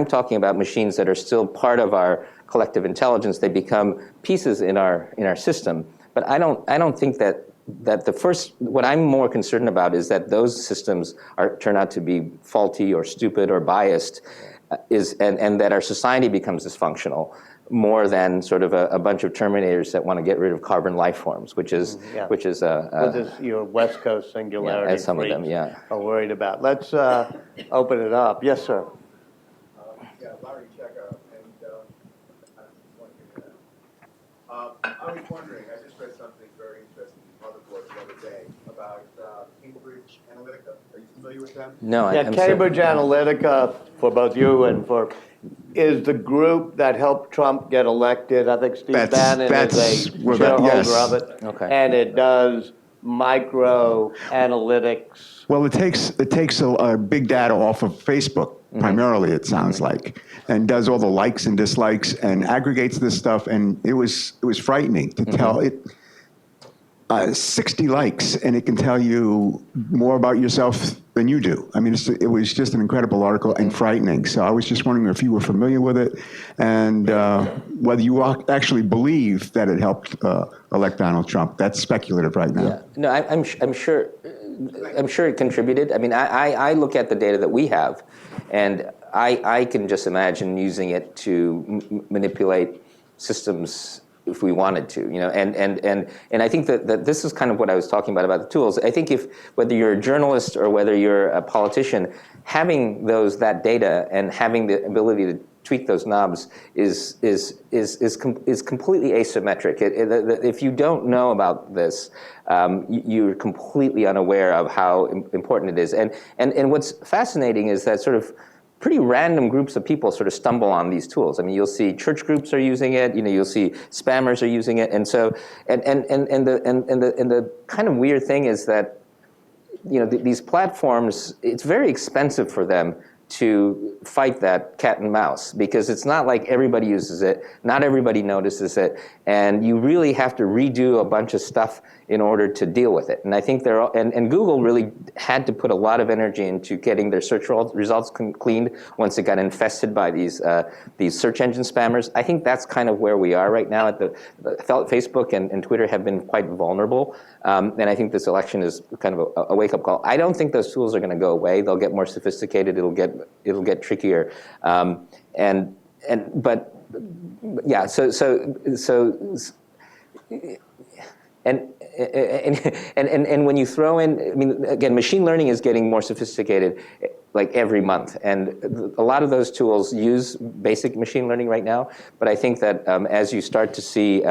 talking about machines that are still part of our collective intelligence. They become pieces in our system. But I don't think that the first, what I'm more concerned about is that those systems turn out to be faulty or stupid or biased, and that our society becomes dysfunctional, more than sort of a bunch of Terminators that want to get rid of carbon life forms, which is your West Coast singularity. As some of them, are worried about. Let's open it up. Yes, sir. Larry Checker, and I was wondering. I just read something very interesting in Motherboard the other day about Cambridge Analytica. Are you familiar with them? No, Yeah, Cambridge Analytica, for both you and for, is the group that helped Trump get elected. I think Steve Bannon is a shareholder of it. Okay. And it does micro analytics. Well, it takes a big data off of Facebook, primarily, it sounds like, and does all the likes and dislikes and aggregates this stuff. And it was frightening to tell it 60 likes, and it can tell you more about yourself than you do. I mean, it was just an incredible article and frightening. So I was just wondering if you were familiar with it, and whether you actually believe that it helped elect Donald Trump. That's speculative right now. Yeah. No, I'm sure it contributed. I mean, I look at the data that we have, and I can just imagine using it to manipulate systems if we wanted to, and I think that this is kind of what I was talking about the tools. I think whether you're a journalist or whether you're a politician, having that data and having the ability to tweak those knobs is completely asymmetric. If you don't know about this, you're completely unaware of how important it is. And what's fascinating is that sort of pretty random groups of people sort of stumble on these tools. I mean, you'll see church groups are using it. You'll see spammers are using it, and so and the kind of weird thing is that these platforms, it's very expensive for them to fight that cat and mouse, because it's not like everybody uses it, not everybody notices it, and you really have to redo a bunch of stuff in order to deal with it. And I think and Google really had to put a lot of energy into getting their search results cleaned once it got infested by these search engine spammers. I think that's kind of where we are right now. Facebook and Twitter have been quite vulnerable, and I think this election is kind of a wake-up call. I don't think those tools are going to go away. They'll get more sophisticated. It'll get trickier, but yeah. And when you throw in, I mean, again, machine learning is getting more sophisticated like every month, and a lot of those tools use basic machine learning right now. But I think that as you start to see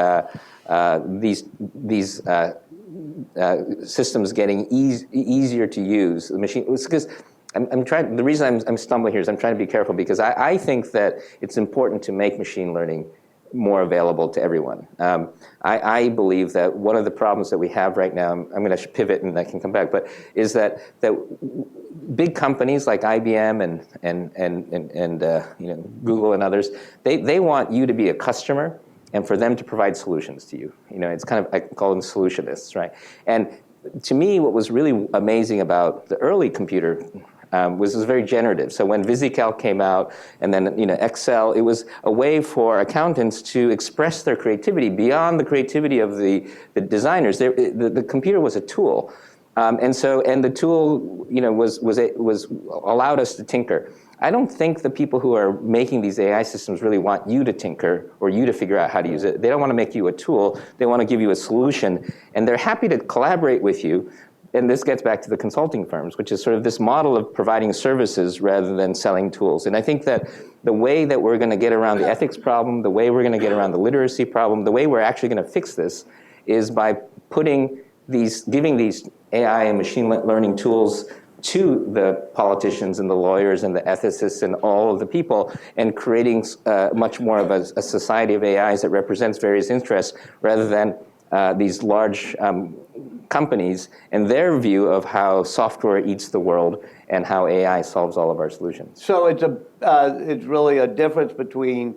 these systems getting easier to use, the machine, because I'm trying. The reason I'm stumbling here is I'm trying to be careful, because I think that it's important to make machine learning more available to everyone. I believe that one of the problems that we have right now, I'm going to pivot and I can come back, but is that big companies like IBM and Google and others, they want you to be a customer and for them to provide solutions to you. It's kind of, I call them solutionists, right? And to me, what was really amazing about the early computer was very generative. So when VisiCalc came out, and then Excel, it was a way for accountants to express their creativity beyond the creativity of the designers. The computer was a tool, and the tool was allowed us to tinker. I don't think the people who are making these AI systems really want you to tinker or you to figure out how to use it. They don't want to make you a tool. They want to give you a solution, and they're happy to collaborate with you. And this gets back to the consulting firms, which is sort of this model of providing services rather than selling tools. And I think that the way that we're going to get around the ethics problem, the way we're going to get around the literacy problem, the way we're actually going to fix this is by giving these AI and machine learning tools to the politicians and the lawyers and the ethicists and all of the people, and creating much more of a society of AIs that represents various interests rather than these large companies and their view of how software eats the world and how AI solves all of our solutions. So it's really a difference between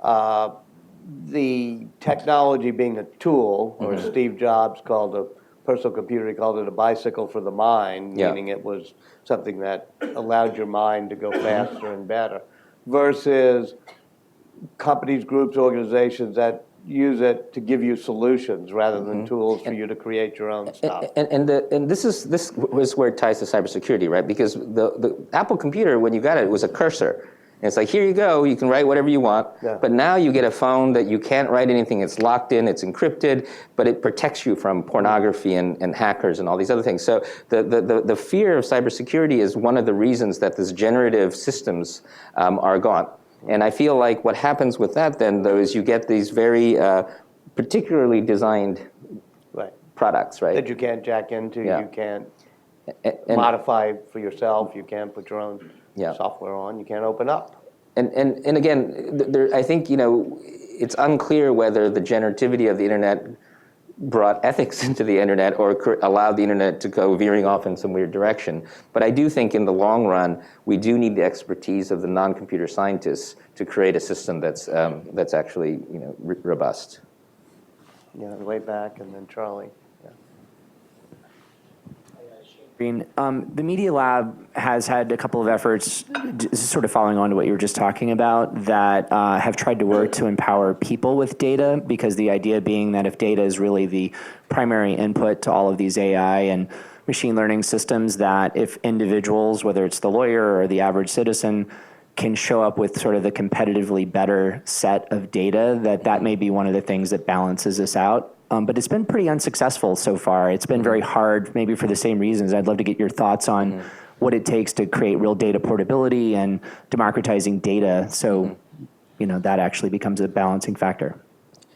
the technology being a tool, or Steve Jobs called a personal computer, he called it a bicycle for the mind, meaning it was something that allowed your mind to go faster and better, versus companies, groups, organizations that use it to give you solutions rather than tools for you to create your own stuff. And this was where it ties to cybersecurity, right? Because the Apple computer, when you got it, was a cursor. And it's like, here you go, you can write whatever you want. Yeah. But now you get a phone that you can't write anything, it's locked in, it's encrypted, but it protects you from pornography and hackers and all these other things. So the fear of cybersecurity is one of the reasons that these generative systems are gone. And I feel like what happens with that then, though, is you get these very particularly designed products, right? That you can't jack into, you can't modify for yourself, you can't put your own software on, you can't open up. And again, I think, it's unclear whether the generativity of the internet brought ethics into the internet or allowed the internet to go veering off in some weird direction. But I do think in the long run, we do need the expertise of the non-computer scientists to create a system that's actually robust. Yeah, way back, and then Charlie. The Media Lab has had a couple of efforts, sort of following on to what you were just talking about, that have tried to work to empower people with data, because the idea being that if data is really the primary input to all of these AI and machine learning systems, that if individuals, whether it's the lawyer or the average citizen, can show up with sort of the competitively better set of data, that may be one of the things that balances us out. But it's been pretty unsuccessful so far. It's been very hard, maybe for the same reasons. I'd love to get your thoughts on what it takes to create real data portability and democratizing data, so that actually becomes a balancing factor.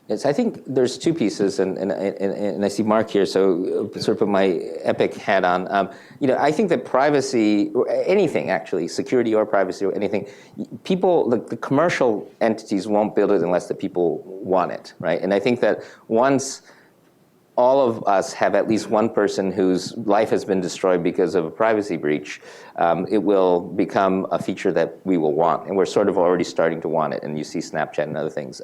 Yes, I think there's two pieces, and I see Mark here, so sort of put my epic hat on. I think that privacy, or anything actually, security or privacy or anything, people, the commercial entities won't build it unless the people want it, right? And I think that once all of us have at least one person whose life has been destroyed because of a privacy breach, it will become a feature that we will want, and we're sort of already starting to want it, and you see Snapchat and other things.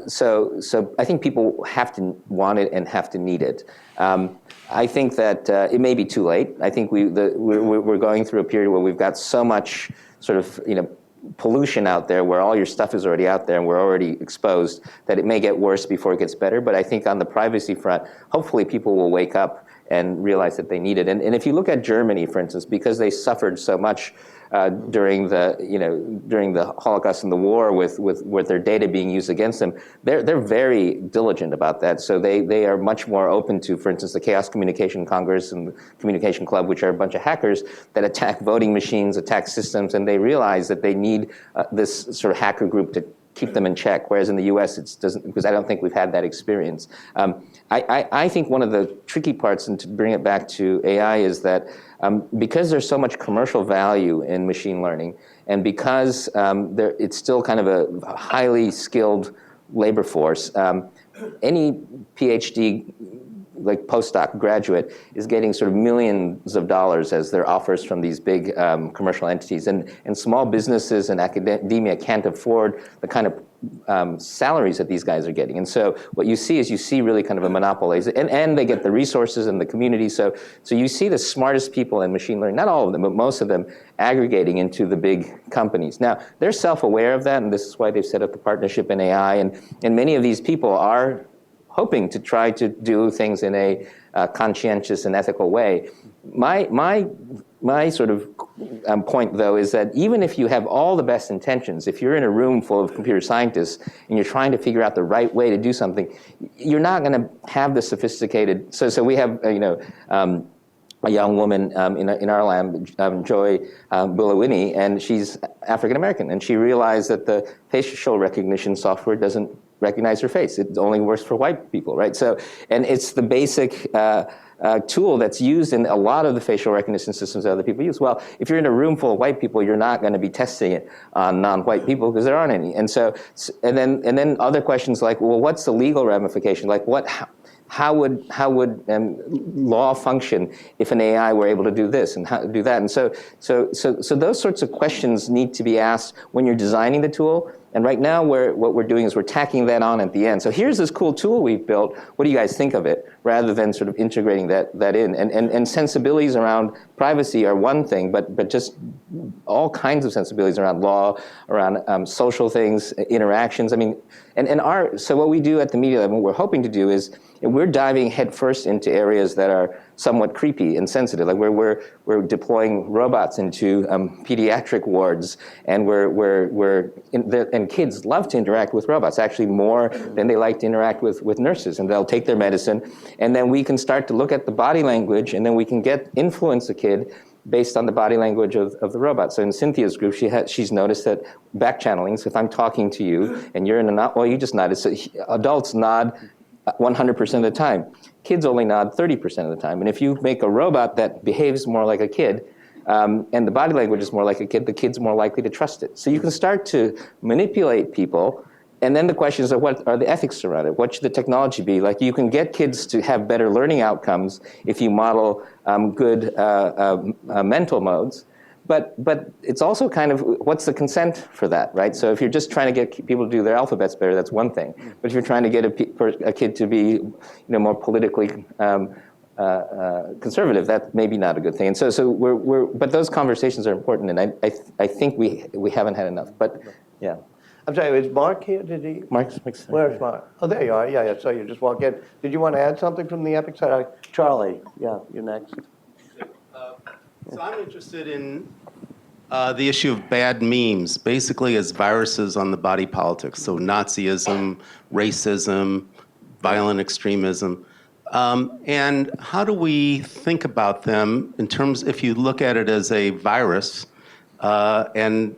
So I think people have to want it and have to need it. I think that it may be too late. I think we're going through a period where we've got so much sort of pollution out there, where all your stuff is already out there and we're already exposed, that it may get worse before it gets better. But I think on the privacy front, hopefully people will wake up and realize that they need it. And if you look at Germany, for instance, because they suffered so much during the Holocaust and the war with their data being used against them, they're very diligent about that. So they are much more open to, for instance, the Chaos Communication Congress and the Communication Club, which are a bunch of hackers that attack voting machines, attack systems, and they realize that they need this sort of hacker group to keep them in check, whereas in the US it doesn't, because I don't think we've had that experience. I think one of the tricky parts, and to bring it back to AI, is that because there's so much commercial value in machine learning, And because it's still kind of a highly skilled labor force, any PhD like postdoc graduate is getting sort of millions of dollars as their offers from these big commercial entities. And small businesses and academia can't afford the kind of salaries that these guys are getting. And so what you see really kind of a monopoly. And they get the resources and the community. So you see the smartest people in machine learning, not all of them, but most of them, aggregating into the big companies. Now, they're self-aware of that, and this is why they've set up the partnership in AI. And many of these people are hoping to try to do things in a conscientious and ethical way. My sort of point, though, is that even if you have all the best intentions, if you're in a room full of computer scientists and you're trying to figure out the right way to do something, you're not going to have the sophisticated. So we have a young woman in our lab, Joy Bulawini, and she's African American, and she realized that the facial recognition software doesn't recognize her face. It only works for white people, right? So, and it's the basic tool that's used in a lot of the facial recognition systems that other people use. Well, if you're in a room full of white people, you're not going to be testing it on non-white people because there aren't any. And so, and then other questions like, well, what's the legal ramification? Like, how would law function if an AI were able to do this and how to do that? And so those sorts of questions need to be asked when you're designing the tool. And right now, what we're doing is we're tacking that on at the end. So here's this cool tool we've built. What do you guys think of it? Rather than sort of integrating that in. And sensibilities around privacy are one thing, but just all kinds of sensibilities around law, around social things, interactions. I mean, so what we do at the Media Lab, what we're hoping to do is we're diving headfirst into areas that are somewhat creepy and sensitive, like we're deploying robots into pediatric wards, and and kids love to interact with robots, actually more than they like to interact with nurses, and they'll take their medicine, and then we can start to look at the body language, and then we can influence a kid based on the body language of the robot. So in Cynthia's group, she's noticed that back channeling, so if I'm talking to you and you're in a nod, well, you just nodded. So adults nod 100% of the time. Kids only nod 30% of the time. And if you make a robot that behaves more like a kid, and the body language is more like a kid, the kid's more likely to trust it. So you can start to manipulate people. And then the question is, what are the ethics around it? What should the technology be? Like, you can get kids to have better learning outcomes if you model good mental modes. But it's also kind of, what's the consent for that, right? So if you're just trying to get people to do their alphabets better, that's one thing. But if you're trying to get a kid to be, more politically conservative, that's maybe not a good thing. And so but those conversations are important, and I think we haven't had enough. But yeah. I'm sorry, is Mark here? Mark's Where's Mark? Oh, there you are. Yeah. So you just walk in. Did you want to add something from the Epic side? Charlie, yeah, you're next. So I'm interested in the issue of bad memes, basically as viruses on the body politics. So Nazism, racism, violent extremism. And how do we think about them in terms, if you look at it as a virus, and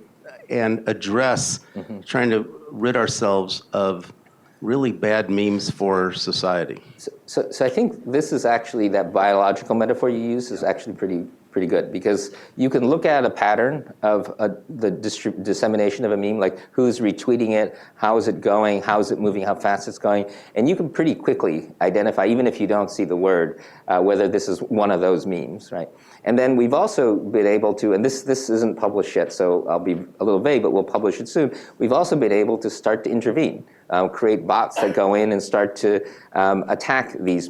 address trying to rid ourselves of really bad memes for society? So I think this is actually, that biological metaphor you use is actually pretty good, because you can look at a pattern of the dissemination of a meme, like who's retweeting it, how is it going, how is it moving, how fast it's going, and you can pretty quickly identify, even if you don't see the word, whether this is one of those memes, right? And then we've also been able to, and this isn't published yet, so I'll be a little vague, but we'll publish it soon. We've also been able to start to intervene, create bots that go in and start to attack these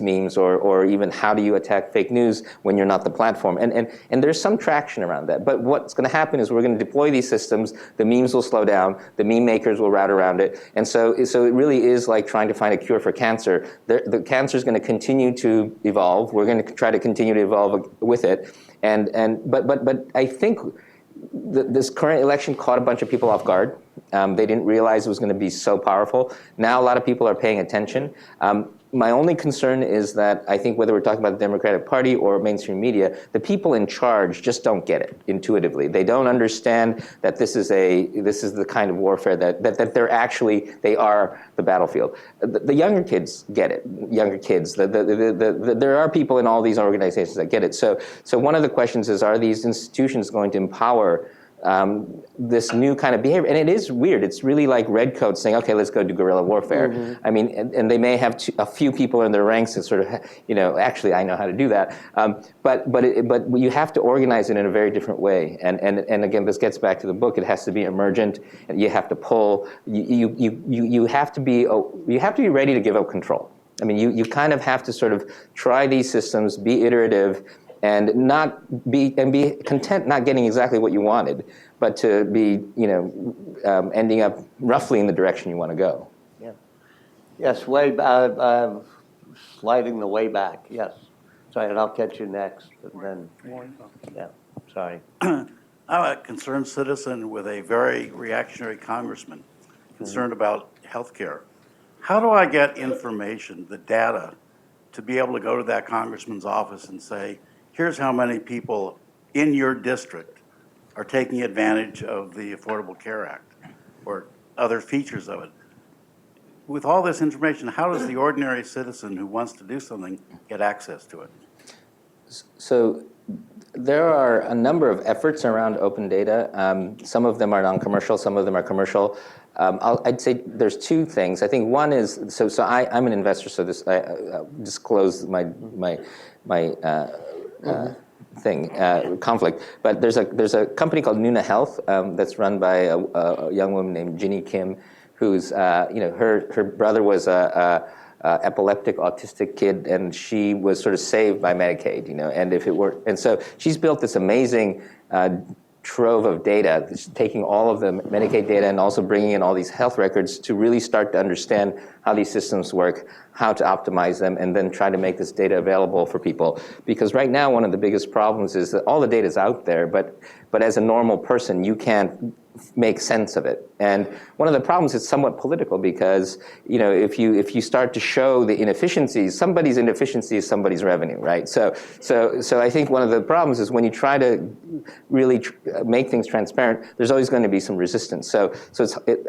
memes, or even how do you attack fake news when you're not the platform. And there's some traction around that. But what's going to happen is we're going to deploy these systems, the memes will slow down, the meme makers will route around it. And so it really is like trying to find a cure for cancer. The cancer is going to continue to evolve. We're going to try to continue to evolve with it. But I think this current election caught a bunch of people off guard. They didn't realize it was going to be so powerful. Now a lot of people are paying attention. My only concern is that I think whether we're talking about the Democratic Party or mainstream media, the people in charge just don't get it intuitively. They don't understand that this is the kind of warfare that they are the battlefield. The younger kids get it. Younger kids. There are people in all these organizations that get it. So one of the questions is, are these institutions going to empower this new kind of behavior. And it is weird. It's really like redcoats saying, okay, let's go do guerrilla warfare. I mean, and they may have a few people in their ranks that sort of, actually, I know how to do that. But you have to organize it in a very different way. And again, this gets back to the book. It has to be emergent. You have to pull. You have to be ready to give up control. I mean, you kind of have to sort of try these systems, be iterative, and be content not getting exactly what you wanted, but to be ending up roughly in the direction you want to go. Yeah. Yes, sliding the way back. Yes. Sorry, and I'll catch you next. And then, yeah. Sorry. I'm a concerned citizen with a very reactionary congressman concerned about health care. How do I get information, the data, to be able to go to that congressman's office and say, here's how many people in your district are taking advantage of the Affordable Care Act or other features of it? With all this information, how does the ordinary citizen who wants to do something get access to it? So there are a number of efforts around open data. Some of them are non-commercial, some of them are commercial. I'd say there's two things. I think one is, I'm an investor, so this, I disclose my conflict. But there's a company called Nuna Health that's run by a young woman named Ginny Kim, who's, her brother was a epileptic autistic kid, and she was sort of saved by Medicaid, and if it were, and so she's built this amazing trove of data, taking all of the Medicaid data and also bringing in all these health records to really start to understand how these systems work, how to optimize them, and then try to make this data available for people. Because right now, one of the biggest problems is that all the data is out there, but as a normal person, you can't make sense of it. And one of the problems is somewhat political because, if you start to show the inefficiencies, somebody's inefficiency is somebody's revenue, right? So I think one of the problems is when you try to really make things transparent, there's always going to be some resistance. So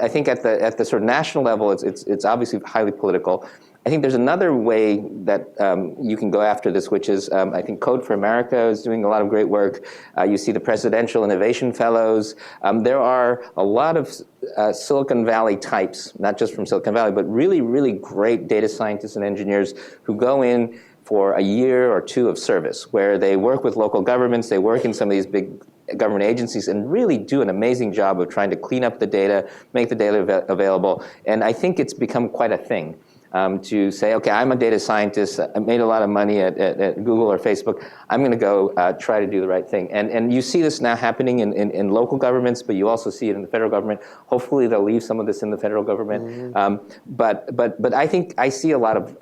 I think at the sort of national level, it's obviously highly political. I think there's another way that you can go after this, which is I think Code for America is doing a lot of great work. You see the Presidential Innovation Fellows. There are a lot of Silicon Valley types, not just from Silicon Valley, but really, really great data scientists and engineers who go in for a year or two of service, where they work with local governments, they work in some of these big government agencies and really do an amazing job of trying to clean up the data, make the data available. And I think it's become quite a thing. To say, okay, I'm a data scientist, I made a lot of money at Google or Facebook, I'm going to go try to do the right thing. And you see this now happening in local governments, but you also see it in the federal government. Hopefully they'll leave some of this in the federal government. But I think I see a lot of,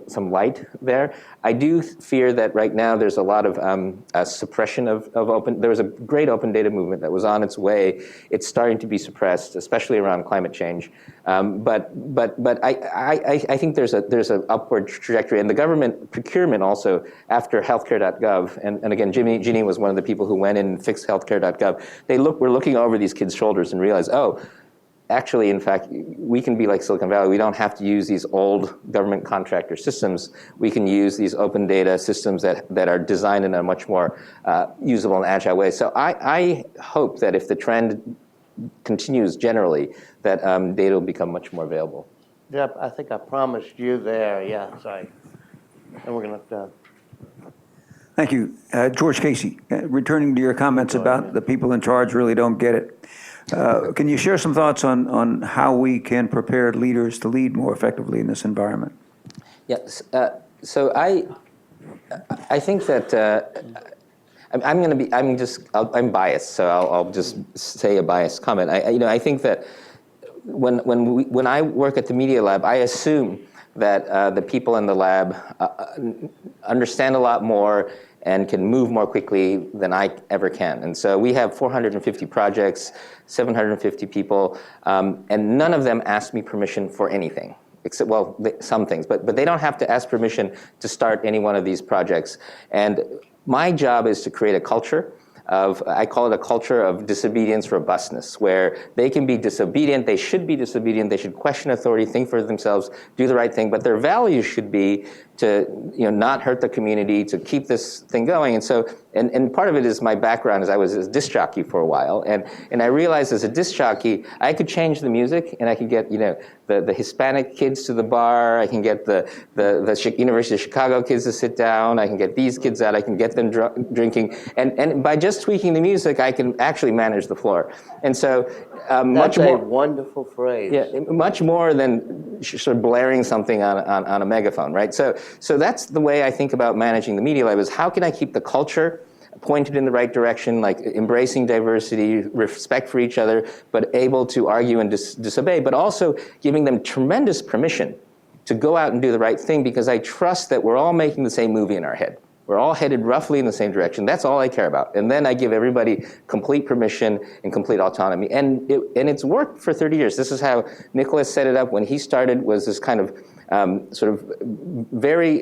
some light there. I do fear that right now there's a lot of suppression of open, there was a great open data movement that was on its way. It's starting to be suppressed, especially around climate change. But I think there's an upward trajectory, and the government procurement also after healthcare.gov, and again, Ginny was one of the people who went in and fixed healthcare.gov. We're looking over these kids' shoulders and realize, actually, in fact, we can be like Silicon Valley. We don't have to use these old government contractor systems. We can use these open data systems that are designed in a much more usable and agile way. So I hope that if the trend continues generally, that data will become much more available. Yep, I think I promised you there. Yeah, sorry. And we're going to... Thank you. George Casey, returning to your comments about the people in charge really don't get it. Can you share some thoughts on how we can prepare leaders to lead more effectively in this environment? Yes. So I think that I'm biased, so I'll just say a biased comment. I think that when I work at the Media Lab, I assume that the people in the lab understand a lot more and can move more quickly than I ever can. And so we have 450 projects, 750 people, and none of them ask me permission for anything. Except, well, some things, but they don't have to ask permission to start any one of these projects. And my job is to create a culture of, I call it a culture of disobedience robustness, where they can be disobedient, they should be disobedient, they should question authority, think for themselves, do the right thing, but their values should be to not hurt the community, to keep this thing going. And so And part of it is my background, is I was a disc jockey for a while, and I realized as a disc jockey, I could change the music, and I could get, you know, the Hispanic kids to the bar, I can get the University of Chicago kids to sit down, I can get these kids out, I can get them drinking, and by just tweaking the music, I can actually manage the floor. And so much That's more. a wonderful phrase. Yeah, much more than sort of blaring something on a megaphone, right? So that's the way I think about managing the Media Lab, is how can I keep the culture pointed in the right direction, like embracing diversity, respect for each other, but able to argue and disobey, but also giving them tremendous permission to go out and do the right thing, because I trust that we're all making the same movie in our head. We're all headed roughly in the same direction. That's all I care about. And then I give everybody complete permission and complete autonomy. And it's worked for 30 years. This is how Nicholas set it up when he started, was this kind of sort of very,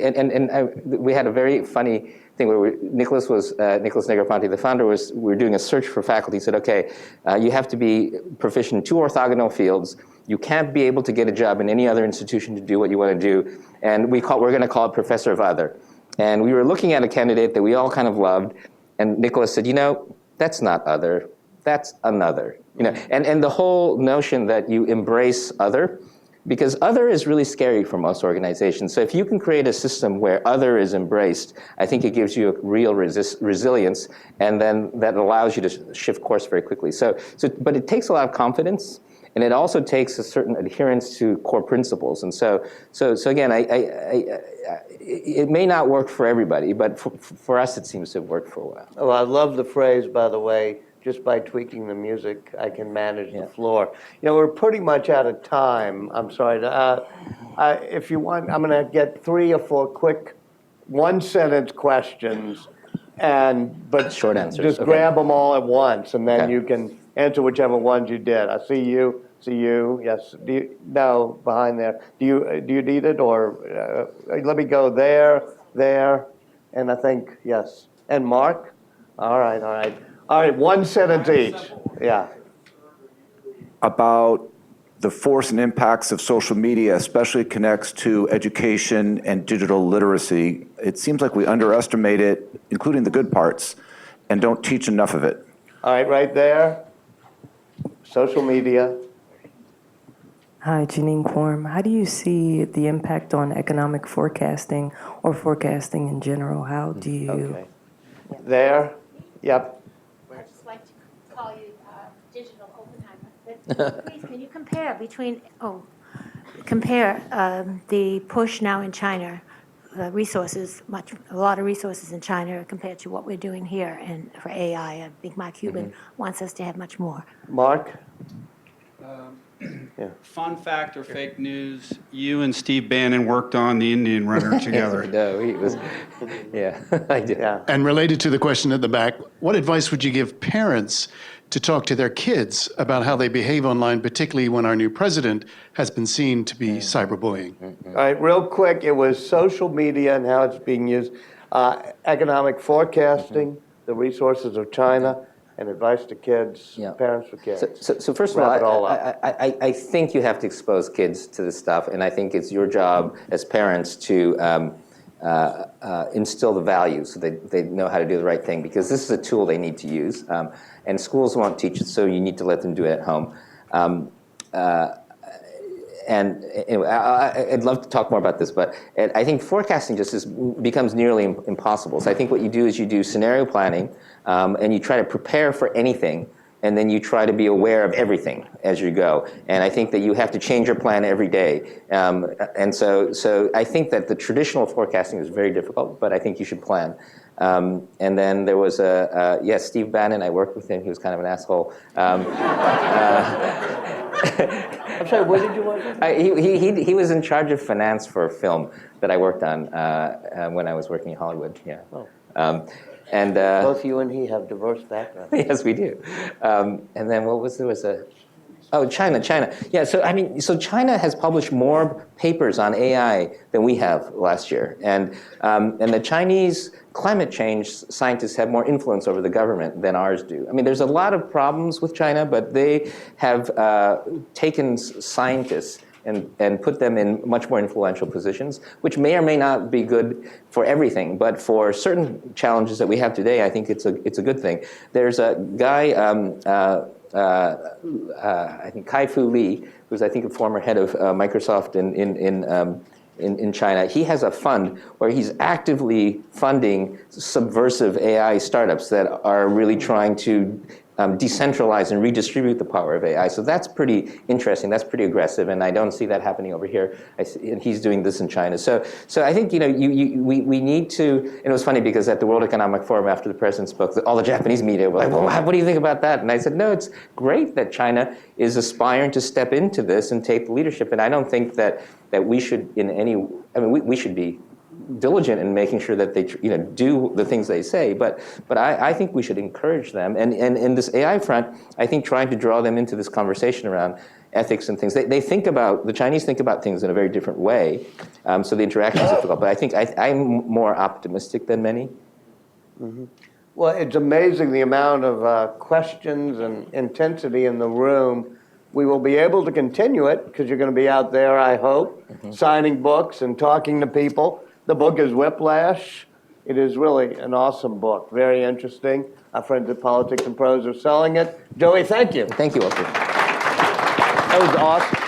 we had a very funny thing where Nicholas Negroponte, the founder, we were doing a search for faculty. He said, okay, you have to be proficient in 2 orthogonal fields. You can't be able to get a job in any other institution to do what you want to do. And we're going to call it Professor of Other. And we were looking at a candidate that we all kind of loved, and Nicholas said, you know, that's not other, that's another. You know, and the whole notion that you embrace other, because other is really scary for most organizations. So if you can create a system where other is embraced, I think it gives you a real resilience, and then that allows you to shift course very quickly. But it takes a lot of confidence, and it also takes a certain adherence to core principles. And so again, it may not work for everybody, but for us, it seems to have worked for a while. Oh, I love the phrase, by the way, just by tweaking the music, I can manage the floor. You know, we're pretty much out of time. I'm sorry. If you want, I'm going to get 3 or 4 quick one-sentence questions, but short answers. Just Okay. grab them all at once, and then Okay. you can answer whichever ones you did. I see you. Yes. No, behind there. Do you need it, or let me go there, and I think yes. And Mark. All right. One sentence each. Yeah. About the force and impacts of social media, especially connects to education and digital literacy. It seems like we underestimate it, including the good parts, and don't teach enough of it. All right there. Social media. Hi, Janine Quorum. How do you see the impact on economic forecasting or forecasting in general? How do you? Okay. There. Yep. I just like to call you digital Oppenheimer. But please, can you compare the push now in China, resources, a lot of resources in China compared to what we're doing here, and for AI, I think Mark Cuban wants us to have much more. Mark. Fun fact or fake news, you and Steve Bannon worked on the Indian Runner together. No, he was, yeah, I did. Yeah. And related to the question at the back, what advice would you give parents to talk to their kids about how they behave online, particularly when our new president has been seen to be cyberbullying? All right, real quick, it was social media and how it's being used, economic forecasting, the resources of China, and advice to kids, parents for kids. So first of all, I think you have to expose kids to this stuff, and I think it's your job as parents to instill the values so they know how to do the right thing, because this is a tool they need to use, and schools won't teach it, so you need to let them do it at home. And anyway, I'd love to talk more about this, but I think forecasting becomes nearly impossible. So I think what you do is you do scenario planning, and you try to prepare for anything, and then you try to be aware of everything as you go. And I think that you have to change your plan every day. And so I think that the traditional forecasting is very difficult, but I think you should plan. And then there was Steve Bannon, I worked with him, he was kind of an asshole. I'm sorry, what did you want to He was in charge of finance for a film that I worked on when I was working in Hollywood, yeah. Oh. Both you and he have diverse backgrounds. Yes, we do. And then China. Yeah, so China has published more papers on AI than we have last year. And the Chinese climate change scientists have more influence over the government than ours do. I mean, there's a lot of problems with China, but they have taken scientists and put them in much more influential positions, which may or may not be good for everything, but for certain challenges that we have today, I think it's a good thing. There's a guy, I think Kai-Fu Lee, who's I think a former head of Microsoft in China. He has a fund where he's actively funding subversive AI startups that are really trying to decentralize and redistribute the power of AI. So that's pretty interesting. That's pretty aggressive, and I don't see that happening over here. And he's doing this in China. So I think we need to. And it was funny because at the World Economic Forum after the president spoke, all the Japanese media were like, "Well, what do you think about that?" And I said, "No, it's great that China is aspiring to step into this and take the leadership. And I don't think that we should in any. I mean, we should be diligent in making sure that they do the things they say, but I think we should encourage them. And in this AI front, I think trying to draw them into this conversation around ethics and things. The Chinese think about things in a very different way, so the interaction is difficult. But I think I'm more optimistic than many. Mm-hmm. Well, it's amazing the amount of questions and intensity in the room. We will be able to continue it because you're going to be out there, I hope, signing books and talking to people. The book is Whiplash. It is really an awesome book, very interesting. Our friends at Politics and Prose are selling it. Joey, thank you. Thank you, Walter. That was awesome.